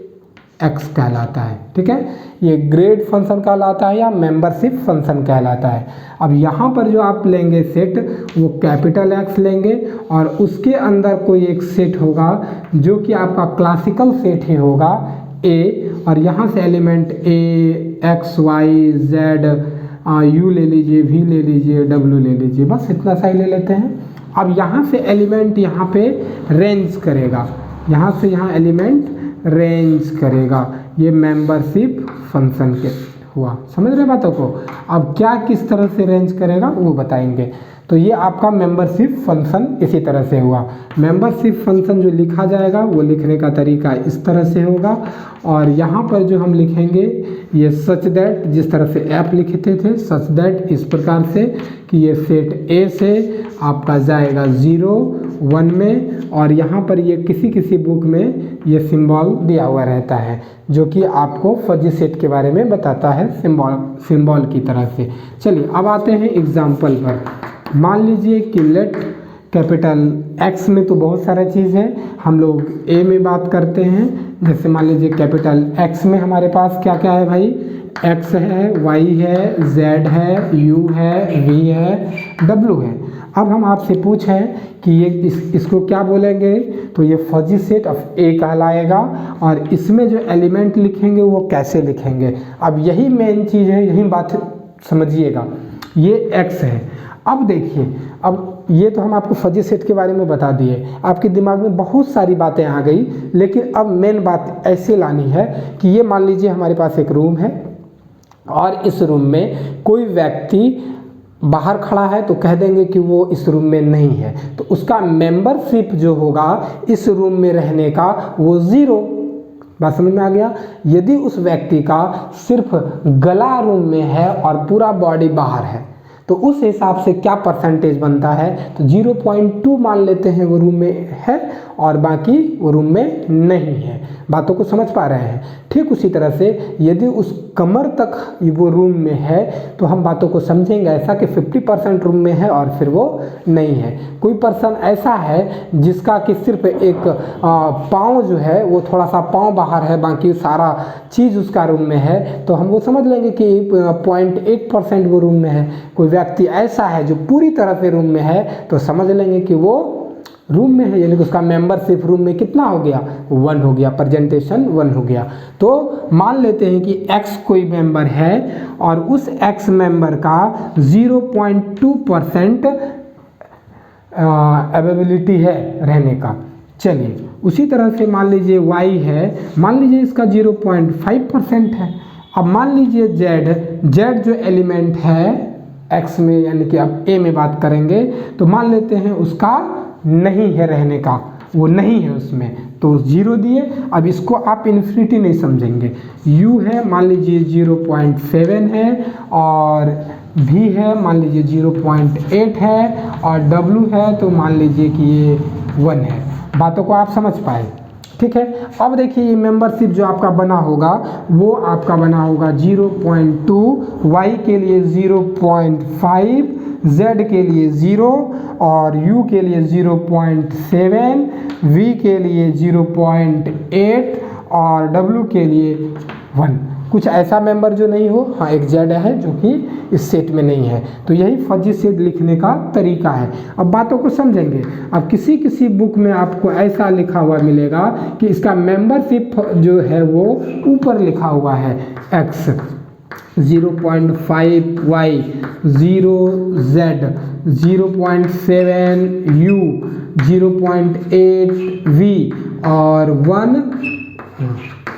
एक्स कहलाता है। ठीक है, ये ग्रेड फंक्शन कहलाता है या मेंबरशिप फंक्शन कहलाता है। अब यहाँ पर जो आप लेंगे सेट, वो कैपिटल एक्स लेंगे और उसके अंदर कोई एक सेट होगा जो कि आपका क्लासिकल सेट ही होगा ए, और यहाँ से element A, X, Y, Z, U ले लीजिए, वी ले लीजिए, डब्ल्यू ले लीजिए, बस इतना सा ही ले लेते हैं। अब यहाँ से एलिमेंट यहाँ पे रेंज करेगा, यहाँ से यहाँ एलिमेंट रेंज करेगा। ये मेंबरशिप फंक्शन के हुआ, समझ रहे बातों को? अब क्या किस तरह से रेंज करेगा वो बताएंगे। तो ये आपका मेंबरशिप फंक्शन इसी तरह से हुआ। मेंबरशिप फंक्शन जो लिखा जाएगा वो लिखने का तरीका इस तरह से होगा, और यहाँ पर जो हम लिखेंगे ये सच दैट, जिस तरह से ऐप लिखते थे, सच दैट इस प्रकार से कि ये सेट ए से आपका जाएगा 0, 1 में, और यहाँ पर ये किसी बुक में ये सिंबल दिया हुआ रहता है जो कि आपको फजी सेट के बारे में बताता है, सिंबल की तरह से। चलिए अब आते हैं एग्जाम्पल पर। मान लीजिए कि लेट कैपिटल एक्स में तो बहुत सारा चीज़ है, हम लोग ए में बात करते हैं। जैसे मान लीजिए कैपिटल एक्स में हमारे पास क्या क्या है भाई, एक्स है, वाई है, जेड है, यू है, वी है, डब्ल्यू है। अब हम आपसे पूछें कि ये इसको क्या बोलेंगे, तो ये फजी सेट ऑफ ए कहलाएगा, और इसमें जो एलिमेंट लिखेंगे वो कैसे लिखेंगे। अब यही मेन चीज़ है, यही बात समझिएगा। ये एक्स है। अब देखिए, अब ये तो हम आपको फजी सेट के बारे में बता दिए, आपके दिमाग में बहुत सारी बातें आ गई, लेकिन अब मेन बात ऐसे लानी है कि ये मान लीजिए हमारे पास एक रूम है और इस रूम में कोई व्यक्ति बाहर खड़ा है, तो कह देंगे कि वो इस रूम में नहीं है, तो उसका मेंबरशिप जो होगा इस रूम में रहने का वो 0। बात समझ में आ गया? यदि उस व्यक्ति का सिर्फ गला रूम में है और पूरा बॉडी बाहर है, तो उस हिसाब से क्या परसेंटेज बनता है, तो 0.2 मान लेते हैं वो रूम में है और बाकी वो रूम में नहीं है। बातों को समझ पा रहे हैं। ठीक उसी तरह से यदि उस कमर तक वो रूम में है तो हम बातों को समझेंगे ऐसा कि 50% रूम में है और फिर वो नहीं है। कोई पर्सन ऐसा है जिसका कि सिर्फ एक पाँव जो है वो थोड़ा सा पाँव बाहर है, बाकी सारा चीज़ उसका रूम में है, तो हम वो समझ लेंगे कि 0.8% वो रूम में है। कोई व्यक्ति ऐसा है जो पूरी तरह से रूम में है तो समझ लेंगे कि वो रूम में है, यानी कि उसका मेंबरशिप रूम में कितना हो गया, 1 हो गया, प्रेजेंटेशन 1 हो गया। तो मान लेते हैं कि x कोई मेंबर है और उस x मेंबर का 0.2% अवेलेबिलिटी है रहने का। चलिए उसी तरह से मान लीजिए y है, मान लीजिए इसका 0.5% है। अब मान लीजिए z जो एलिमेंट है x में, यानी कि अब a में बात करेंगे तो मान लेते हैं उसका नहीं है रहने का, वो नहीं है उसमें, तो 0 दिए। अब इसको आप इन्फिनिटी नहीं समझेंगे। u है मान लीजिए 0.7 है और v है मान लीजिए 0.8 है और w है तो मान लीजिए कि ये 1 है। बातों को आप समझ पाए, ठीक है। अब देखिए ये मेंबरशिप जो आपका बना होगा वो आपका बना होगा 0.2, y के लिए 0.5, z के लिए 0 और u के लिए 0.7, v के लिए 0.8 और w के लिए 1। कुछ ऐसा मेंबर जो नहीं हो, हाँ एक z है जो कि इस सेट में नहीं है। तो यही फजी सेट लिखने का तरीका है। अब बातों को समझेंगे। अब किसी बुक में आपको ऐसा लिखा हुआ मिलेगा कि इसका मेंबरशिप जो है वो ऊपर लिखा हुआ है, x 0.5 y 0 z 0.7 u 0.8 v और 1।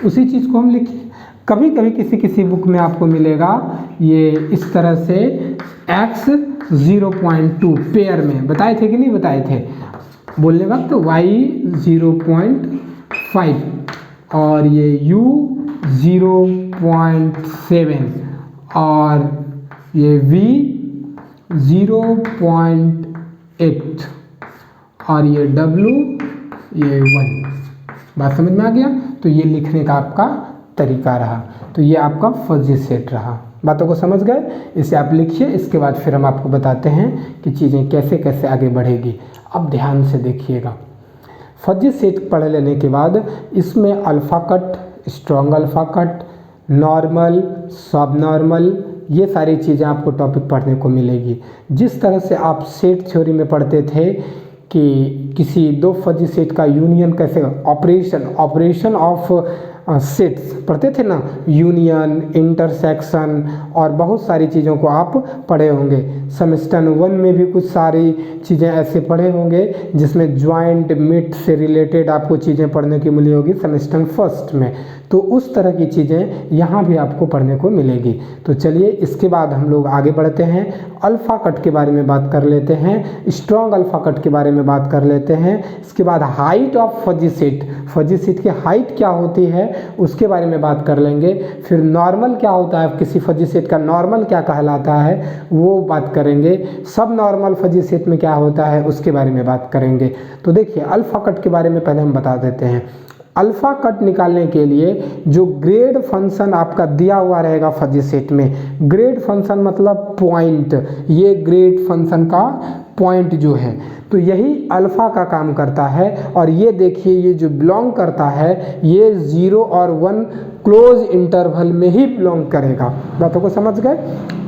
उसी चीज़ को हम लिखें। कभी कभी किसी बुक में आपको मिलेगा ये इस तरह से x 0.2 पेयर में, बताए थे कि नहीं बताए थे बोलने वक्त, तो y 0.5 और ये u 0.7 और ये v 0.8 और ये w ये 1। बात समझ में आ गया। तो ये लिखने का आपका तरीका रहा, तो ये आपका फजी सेट रहा। बातों को समझ गए। इसे आप लिखिए, इसके बाद फिर हम आपको बताते हैं कि चीज़ें कैसे कैसे आगे बढ़ेगी। अब ध्यान से देखिएगा। फजी सेट पढ़ लेने के बाद इसमें alpha cut, strong alpha cut, normal, सब नॉर्मल, ये सारी चीज़ें आपको टॉपिक पढ़ने को मिलेगी। जिस तरह से आप सेट थ्योरी में पढ़ते थे कि किसी दो फजी सेट का यूनियन कैसे, ऑपरेशन ऑफ सेट्स पढ़ते थे ना, यूनियन, इंटरसेक्शन और बहुत सारी चीज़ों को आप पढ़े होंगे। सेमेस्टर 1 में भी कुछ सारी चीज़ें ऐसे पढ़े होंगे जिसमें ज्वाइंट मिट से रिलेटेड आपको चीज़ें पढ़ने की मिली होगी सेमेस्टर 1 में। तो उस तरह की चीज़ें यहाँ भी आपको पढ़ने को मिलेगी। तो चलिए इसके बाद हम लोग आगे बढ़ते हैं, अल्फ़ा कट के बारे में बात कर लेते हैं, स्ट्रॉन्ग अल्फ़ा कट के बारे में बात कर लेते हैं। इसके बाद हाइट ऑफ फजी सेट की हाइट क्या होती है उसके बारे में बात कर लेंगे। फिर नॉर्मल क्या होता है, किसी फजी सेट का नॉर्मल क्या कहलाता है वो बात करेंगे। सब नॉर्मल फजी सेट में क्या होता है उसके बारे में बात करेंगे। तो देखिए अल्फ़ा कट के बारे में पहले हम बता देते हैं। अल्फ़ा कट निकालने के लिए जो ग्रेड फंक्शन आपका दिया हुआ रहेगा फजी सेट में, ग्रेड फंक्शन मतलब पॉइंट, ये ग्रेड फंक्शन का पॉइंट जो है, तो यही अल्फ़ा का काम करता है। और ये देखिए ये जो बिलोंग करता है ये 0 और 1 क्लोज इंटरवल में ही बिलोंग करेगा। बातों को समझ गए।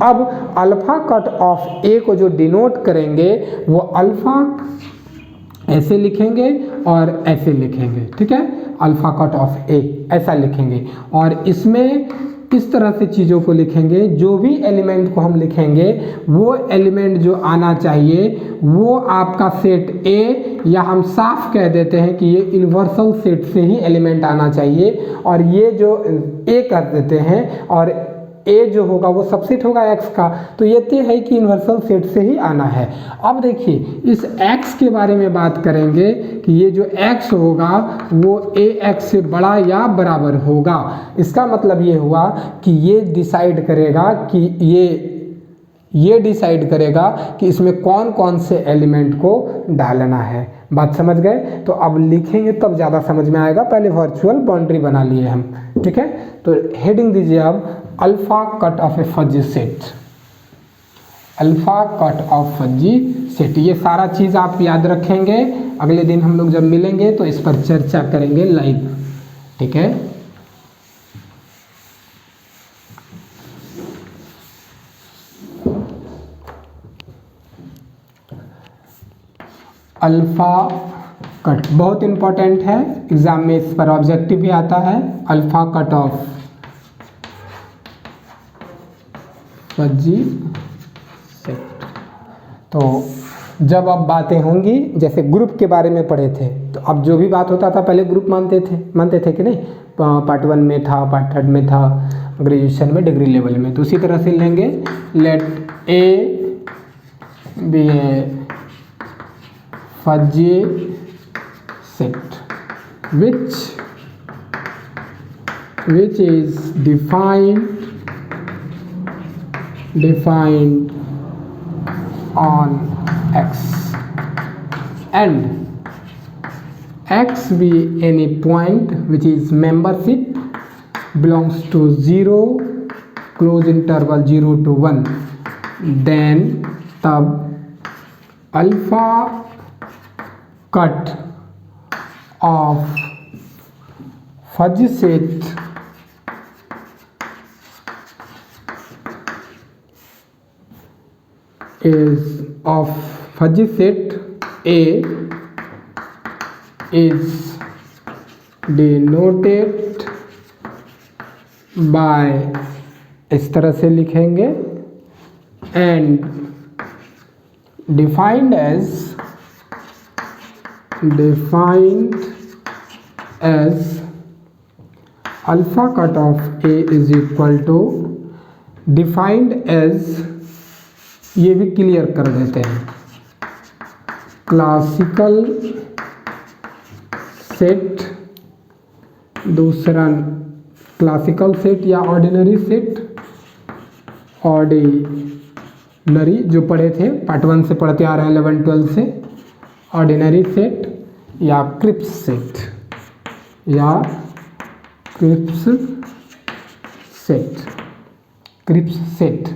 अब अल्फ़ा कट ऑफ ए को जो डिनोट करेंगे वो अल्फ़ा ऐसे लिखेंगे और ऐसे लिखेंगे, ठीक है। अल्फ़ा कट ऑफ ए ऐसा लिखेंगे और इसमें इस तरह से चीज़ों को लिखेंगे। जो भी एलिमेंट को हम लिखेंगे वो एलिमेंट जो आना चाहिए वो आपका सेट ए, या हम साफ कह देते हैं कि ये यूनिवर्सल सेट से ही एलिमेंट आना चाहिए। और ये जो ए कर देते हैं और ए जो होगा वो सबसेट होगा एक्स का, तो ये तय है कि यूनिवर्सल सेट से ही आना है। अब देखिए इस एक्स के बारे में बात करेंगे कि ये जो एक्स होगा वो ए एक्स से बड़ा या बराबर होगा। इसका मतलब ये हुआ कि ये डिसाइड करेगा कि ये डिसाइड करेगा कि इसमें कौन कौन से एलिमेंट को डालना है। बात समझ गए? तो अब लिखेंगे तब ज़्यादा समझ में आएगा, पहले वर्चुअल बाउंड्री बना लिए हम, ठीक है। तो हेडिंग दीजिए अब alpha cut of a fuzzy set, alpha cut of fuzzy set. ये सारा चीज़ आप याद रखेंगे, अगले दिन हम लोग जब मिलेंगे तो इस पर चर्चा करेंगे लाइव, ठीक है। अल्फा कट बहुत इंपॉर्टेंट है, एग्जाम में इस पर ऑब्जेक्टिव भी आता है। Alpha cut of fuzzy set. तो जब अब बातें होंगी, जैसे ग्रुप के बारे में पढ़े थे, तो अब जो भी बात होता था पहले ग्रुप मानते थे कि नहीं, पार्ट 1 में था, पार्ट 3 में था, ग्रेजुएशन में डिग्री लेवल में। तो उसी तरह से लेंगे, let A be a fuzzy set which is defined on X and X be any point which is membership belongs to 0 close interval 0 to 1, then तब alpha cut of fuzzy set is of fuzzy set A is denoted by, इस तरह से लिखेंगे, and defined as alpha cut of A is equal to defined as, ये भी clear कर देते हैं, क्लासिकल सेट, दूसरा क्लासिकल सेट या ऑर्डिनरी सेट, ऑर्डिनरी जो पढ़े थे पार्ट 1 से पढ़ते आ रहे हैं 11 12 से, ऑर्डिनरी सेट या क्रिप्स सेट, या crisp set, crisp set.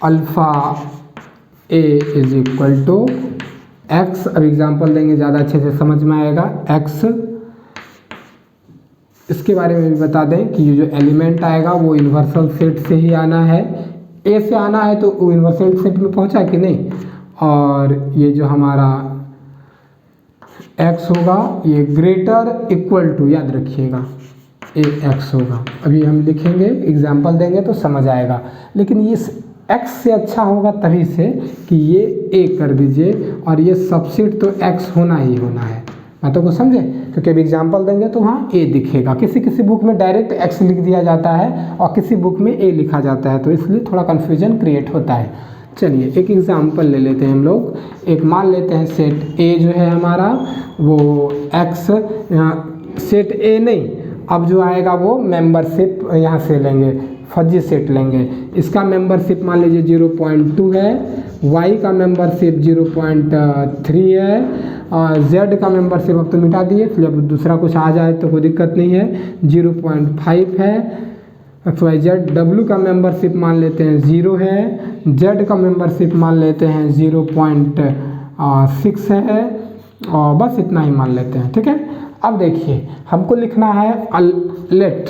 Alpha A is equal to X. अब एग्जांपल देंगे, ज़्यादा अच्छे से समझ में आएगा। एक्स, इसके बारे में भी बता दें कि ये जो एलिमेंट आएगा वो यूनिवर्सल सेट से ही आना है। ए से आना है तो वो यूनिवर्सल सेट में पहुंचा कि नहीं, और ये जो हमारा x होगा ये ग्रेटर इक्वल टू, याद रखिएगा, ए एक्स होगा। अभी हम लिखेंगे, एग्जाम्पल देंगे तो समझ आएगा, लेकिन ये x से अच्छा होगा तभी से कि ये a कर दीजिए, और ये सबसेट तो x होना ही होना है। बातों को समझे? क्योंकि अभी एग्जाम्पल देंगे तो वहाँ a दिखेगा। किसी किसी बुक में डायरेक्ट x लिख दिया जाता है और किसी बुक में a लिखा जाता है, तो इसलिए थोड़ा कन्फ्यूजन क्रिएट होता है। चलिए एक एग्जाम्पल ले लेते हैं हम लोग। एक मान लेते हैं सेट A जो है हमारा वो x, सेट A नहीं, अब जो आएगा वो मेंबरशिप यहाँ से लेंगे, फजी सेट लेंगे। इसका मेंबरशिप मान लीजिए 0.2 है, y का मेंबरशिप 0.3 है, और z का मेंबरशिप अब तो मिटा दिए, जब दूसरा कुछ आ जाए तो कोई दिक्कत नहीं है, 0.5 है। XYZ, W का मेंबरशिप मान लेते हैं 0 है, Z का मेंबरशिप मान लेते हैं 0.6 है, और बस इतना ही मान लेते हैं, ठीक है। अब देखिए हमको लिखना है लेट,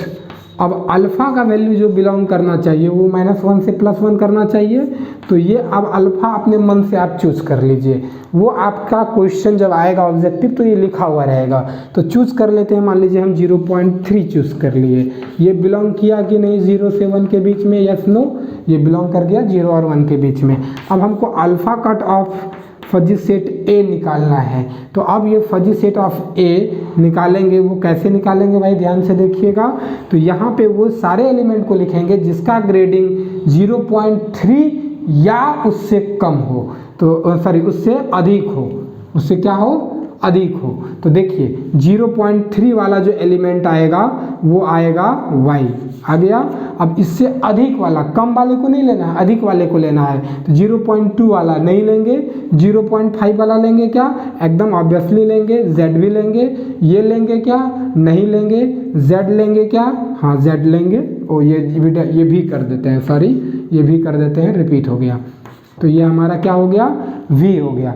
अब अल्फ़ा का वैल्यू जो बिलोंग करना चाहिए वो -1 से +1 करना चाहिए। तो ये अब अल्फ़ा अपने मन से आप चूज़ कर लीजिए, वो आपका क्वेश्चन जब आएगा ऑब्जेक्टिव तो ये लिखा हुआ रहेगा। तो चूज़ कर लेते हैं, मान लीजिए हम 0.3 चूज़ कर लिए। ये बिलोंग किया कि नहीं 0 से 1 के बीच में, यस नो, ये बिलोंग कर गया 0 और 1 के बीच में। अब हमको alpha cut of fuzzy set A निकालना है, तो अब ये फजी सेट ऑफ A निकालेंगे। वो कैसे निकालेंगे भाई, ध्यान से देखिएगा। तो यहाँ पे वो सारे एलिमेंट को लिखेंगे जिसका ग्रेडिंग 0.3 या उससे कम हो, तो सॉरी उससे अधिक हो, उससे क्या हो, अधिक हो। तो देखिए 0.3 वाला जो एलिमेंट आएगा वो आएगा y, आ गया। अब इससे अधिक वाला, कम वाले को नहीं लेना है, अधिक वाले को लेना है। तो 0.2 वाला नहीं लेंगे, 0.5 वाला लेंगे क्या, एकदम ऑब्वियसली लेंगे, z भी लेंगे। ये लेंगे क्या, नहीं लेंगे, z लेंगे क्या, हाँ z लेंगे। और ये भी कर देते हैं, सॉरी ये भी कर देते हैं, रिपीट हो गया। तो ये हमारा क्या हो गया, v हो गया।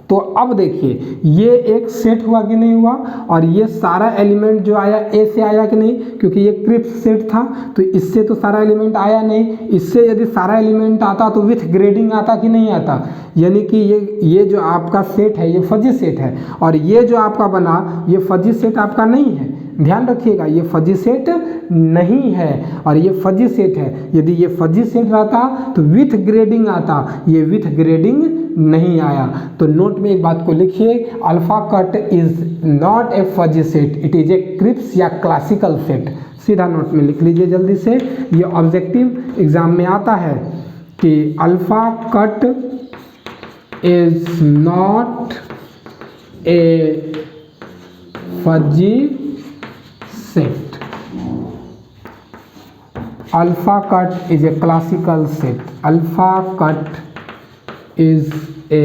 तो अब देखिए ये एक सेट हुआ कि नहीं हुआ, और ये सारा एलिमेंट जो आया ए से आया कि नहीं, क्योंकि ये क्रिप्स सेट था तो इससे तो सारा एलिमेंट आया नहीं। इससे यदि सारा एलिमेंट आता तो विथ ग्रेडिंग आता कि नहीं आता, यानी कि ये जो आपका सेट है ये फजी सेट है, और ये जो आपका बना ये फजी सेट आपका नहीं है। ध्यान रखिएगा ये फजी सेट नहीं है और ये फजी सेट है। यदि ये फजी सेट रहता तो विथ ग्रेडिंग आता, ये विथ ग्रेडिंग नहीं आया। तो नोट में एक बात को लिखिए, alpha cut is not a fuzzy set, it is a crisp या क्लासिकल सेट। सीधा नोट में लिख लीजिए जल्दी से, ये ऑब्जेक्टिव एग्जाम में आता है कि alpha cut is not a fuzzy set, alpha cut is a classical set, alpha cut is a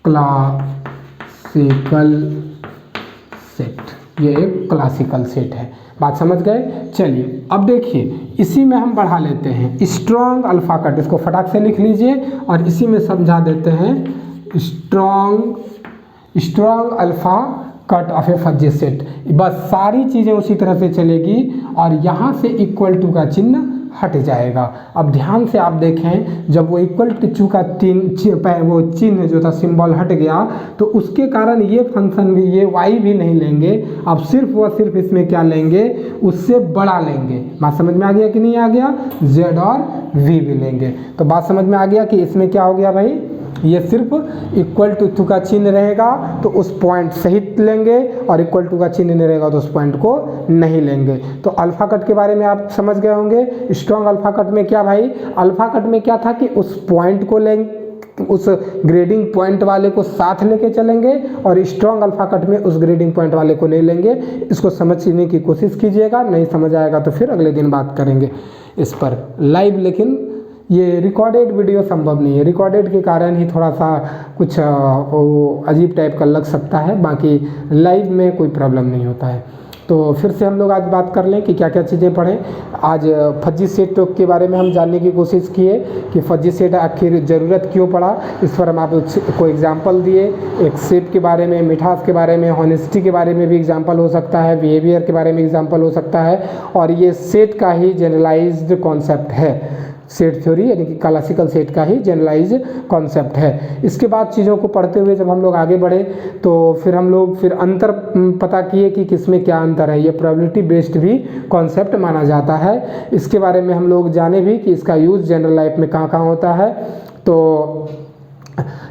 classical set, ये एक क्लासिकल सेट है। बात समझ गए। चलिए अब देखिए इसी में हम बढ़ा लेते हैं स्ट्रॉन्ग अल्फा कट, इसको फटाक से लिख लीजिए और इसी में समझा देते हैं strong alpha cut of a fuzzy set. बस सारी चीज़ें उसी तरह से चलेगी और यहाँ से इक्वल टू का चिन्ह हट जाएगा। अब ध्यान से आप देखें, जब वो इक्वल टू का वो चिन्ह जो था सिंबल हट गया तो उसके कारण ये फंक्शन भी, ये y भी नहीं लेंगे, अब सिर्फ व सिर्फ इसमें क्या लेंगे, उससे बड़ा लेंगे। बात समझ में आ गया कि नहीं आ गया, z और v भी लेंगे। तो बात समझ में आ गया कि इसमें क्या हो गया भाई, ये सिर्फ इक्वल टू का चिन्ह रहेगा तो उस पॉइंट सहित लेंगे और इक्वल टू का चिन्ह नहीं रहेगा तो उस पॉइंट को नहीं लेंगे। तो अल्फा कट के बारे में आप समझ गए होंगे। स्ट्रॉन्ग अल्फा कट में क्या भाई, अल्फा कट में क्या था कि उस पॉइंट को लेंगे, उस ग्रेडिंग पॉइंट वाले को साथ लेके चलेंगे, और स्ट्रॉन्ग अल्फा कट में उस ग्रेडिंग पॉइंट वाले को नहीं लेंगे। इसको समझने की कोशिश कीजिएगा, नहीं समझ आएगा तो फिर अगले दिन बात करेंगे इस पर लाइव। लेकिन ये रिकॉर्डेड वीडियो संभव नहीं है, रिकॉर्डेड के कारण ही थोड़ा सा कुछ अजीब टाइप का लग सकता है, बाकी लाइव में कोई प्रॉब्लम नहीं होता है। तो फिर से हम लोग आज बात कर लें कि क्या क्या चीज़ें पढ़ें। आज फजी सेट के बारे में हम जानने की कोशिश किए कि फजी सेट आखिर ज़रूरत क्यों पड़ा, इस पर हम आपको एग्जांपल दिए। एक शेप के बारे में, मिठास के बारे में, हॉनेस्टी के बारे में भी एग्जांपल हो सकता है, बिहेवियर के बारे में एग्जांपल हो सकता है, और ये सेट का ही जनरलाइज्ड कॉन्सेप्ट है। सेट थ्योरी यानी कि क्लासिकल सेट का ही जनरलाइज कॉन्सेप्ट है। इसके बाद चीज़ों को पढ़ते हुए जब हम लोग आगे बढ़े तो फिर हम लोग अंतर पता किए कि किसमें क्या अंतर है। ये प्रोबेबिलिटी बेस्ड भी कॉन्सेप्ट माना जाता है। इसके बारे में हम लोग जाने भी कि इसका यूज़ जनरल लाइफ में कहाँ कहाँ होता है। तो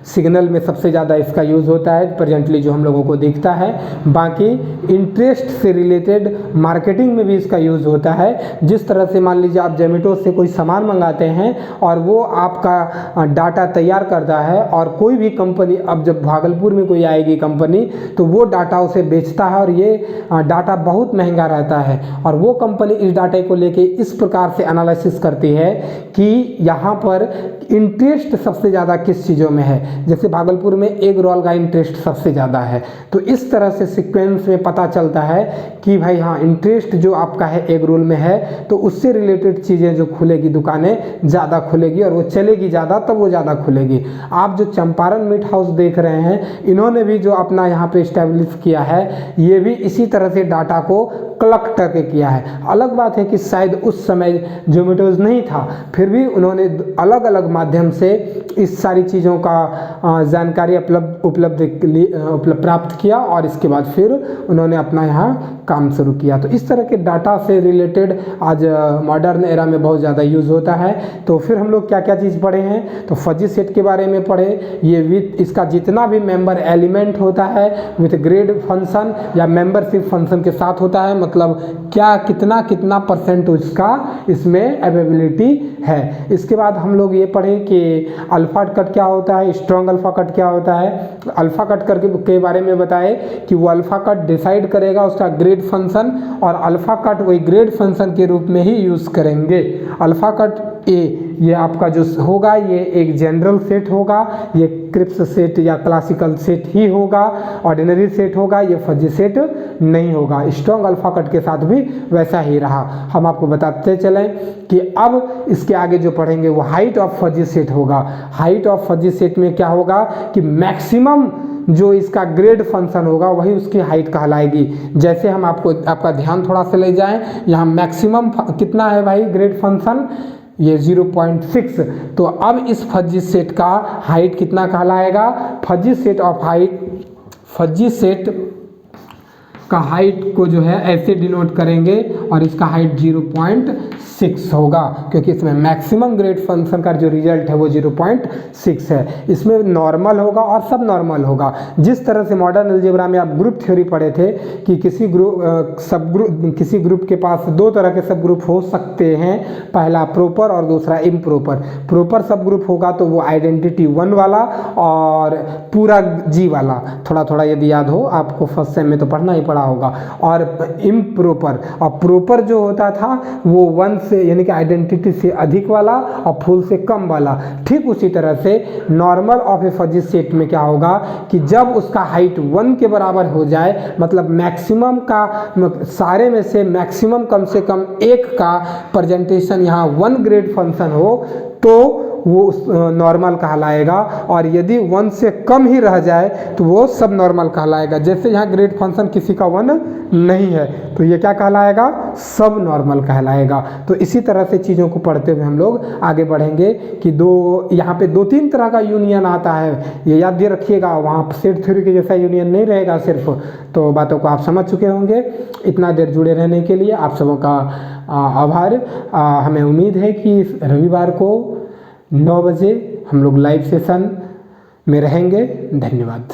सिग्नल में सबसे ज़्यादा इसका यूज़ होता है प्रेजेंटली जो हम लोगों को दिखता है। बाकी इंटरेस्ट से रिलेटेड मार्केटिंग में भी इसका यूज़ होता है। जिस तरह से मान लीजिए आप जोमेटो से कोई सामान मंगाते हैं और वो आपका डाटा तैयार करता है, और कोई भी कंपनी, अब जब भागलपुर में कोई आएगी कंपनी तो वो डाटा उसे बेचता है और ये डाटा बहुत महंगा रहता है, और वो कंपनी इस डाटे को लेके इस प्रकार से एनालिसिस करती है कि यहाँ पर इंटरेस्ट सबसे ज़्यादा किस चीज़ों में है। जैसे भागलपुर में एग रोल का इंटरेस्ट सबसे ज़्यादा है, तो इस तरह से सीक्वेंस में पता चलता है कि भाई हाँ इंटरेस्ट जो आपका है एग रोल में है, तो उससे रिलेटेड चीज़ें जो खुलेगी, दुकानें ज़्यादा खुलेगी और वो चलेगी ज़्यादा, तब वो ज़्यादा खुलेगी। आप जो चंपारण मीट हाउस देख रहे हैं, इन्होंने भी जो अपना यहाँ पे इस्टेब्लिश किया है, ये भी इसी तरह से डाटा को कलेक्ट करके किया है। अलग बात है कि शायद उस समय जोमेटोज नहीं था, फिर भी उन्होंने अलग अलग माध्यम से इस सारी चीज़ों का जानकारी उपलब्ध प्राप्त किया, और इसके बाद फिर उन्होंने अपना यहाँ काम शुरू किया। तो इस तरह के डाटा से रिलेटेड आज मॉडर्न एरा में बहुत ज़्यादा यूज़ होता है। तो फिर हम लोग क्या क्या चीज़ पढ़े हैं, तो फजी सेट के बारे में पढ़े। ये विथ इसका जितना भी मेंबर एलिमेंट होता है विथ ग्रेड फंक्शन या मेंबरशिप फंक्शन के साथ होता है, मतलब क्या कितना परसेंट उसका इसमें अवेलेबिलिटी है। इसके बाद हम लोग ये पढ़े कि अल्फा कट क्या होता है, स्ट्रॉन्ग अल्फा कट क्या होता है। अल्फा कट के बारे में बताए कि वो अल्फा कट डिसाइड करेगा उसका ग्रेड फंक्शन, और अल्फा कट वही ग्रेड फंक्शन के रूप में ही यूज़ करेंगे। अल्फा कट ए ये आपका जो होगा ये एक जनरल सेट होगा, ये क्रिप्स सेट या क्लासिकल सेट ही होगा, ऑर्डिनरी सेट होगा, ये फजी सेट नहीं होगा। स्ट्रॉन्ग अल्फा कट के साथ भी वैसा ही रहा। हम आपको बताते चलें कि अब इसके आगे जो पढ़ेंगे वो हाइट ऑफ फजी सेट होगा। हाइट ऑफ फजी सेट में क्या होगा कि मैक्सिमम जो इसका ग्रेड फंक्शन होगा वही उसकी हाइट कहलाएगी। जैसे हम आपका ध्यान थोड़ा सा ले जाएं, यहाँ मैक्सिमम कितना है भाई ग्रेड फंक्शन, ये 0.6। तो अब इस फजी सेट का हाइट कितना कहलाएगा, fuzzy set of height, fuzzy set का हाइट को जो है ऐसे डिनोट करेंगे और इसका हाइट 0.6 होगा, क्योंकि इसमें मैक्सिमम ग्रेड फंक्शन का जो रिजल्ट है वो 0.6 है। इसमें नॉर्मल होगा और सब नॉर्मल होगा। जिस तरह से मॉडर्न अलजेब्रा में आप ग्रुप थ्योरी पढ़े थे कि किसी ग्रुप के पास दो तरह के सब ग्रुप हो सकते हैं, पहला प्रॉपर और दूसरा इम्प्रॉपर। प्रॉपर सब ग्रुप होगा तो वो आइडेंटिटी 1 वाला और पूरा जी वाला, थोड़ा यदि याद हो आपको फर्स्ट सेम में तो पढ़ना ही पड़ा होगा। और इम्प्रॉपर और प्रॉपर जो होता था वो 1 से यानी कि आइडेंटिटी से अधिक वाला और फुल से कम वाला। ठीक उसी तरह से normal of a fuzzy set में क्या होगा कि जब उसका हाइट 1 के बराबर हो जाए, मतलब मैक्सिमम का सारे में से मैक्सिमम कम से कम एक का प्रेजेंटेशन यहाँ 1 ग्रेड फंक्शन हो तो वो नॉर्मल कहलाएगा, और यदि 1 से कम ही रह जाए तो वो सब नॉर्मल कहलाएगा। जैसे यहाँ ग्रेड फंक्शन किसी का 1 नहीं है तो ये क्या कहलाएगा, सब नॉर्मल कहलाएगा। तो इसी तरह से चीज़ों को पढ़ते हुए हम लोग आगे बढ़ेंगे कि यहाँ पे 2-3 तरह का यूनियन आता है, ये याद भी रखिएगा। वहाँ सेट थ्योरी के जैसा यूनियन नहीं रहेगा सिर्फ, तो बातों को आप समझ चुके होंगे। इतना देर जुड़े रहने के लिए आप सबों का आभार। हमें उम्मीद है कि रविवार को 9 बजे हम लोग लाइव सेशन में रहेंगे। धन्यवाद।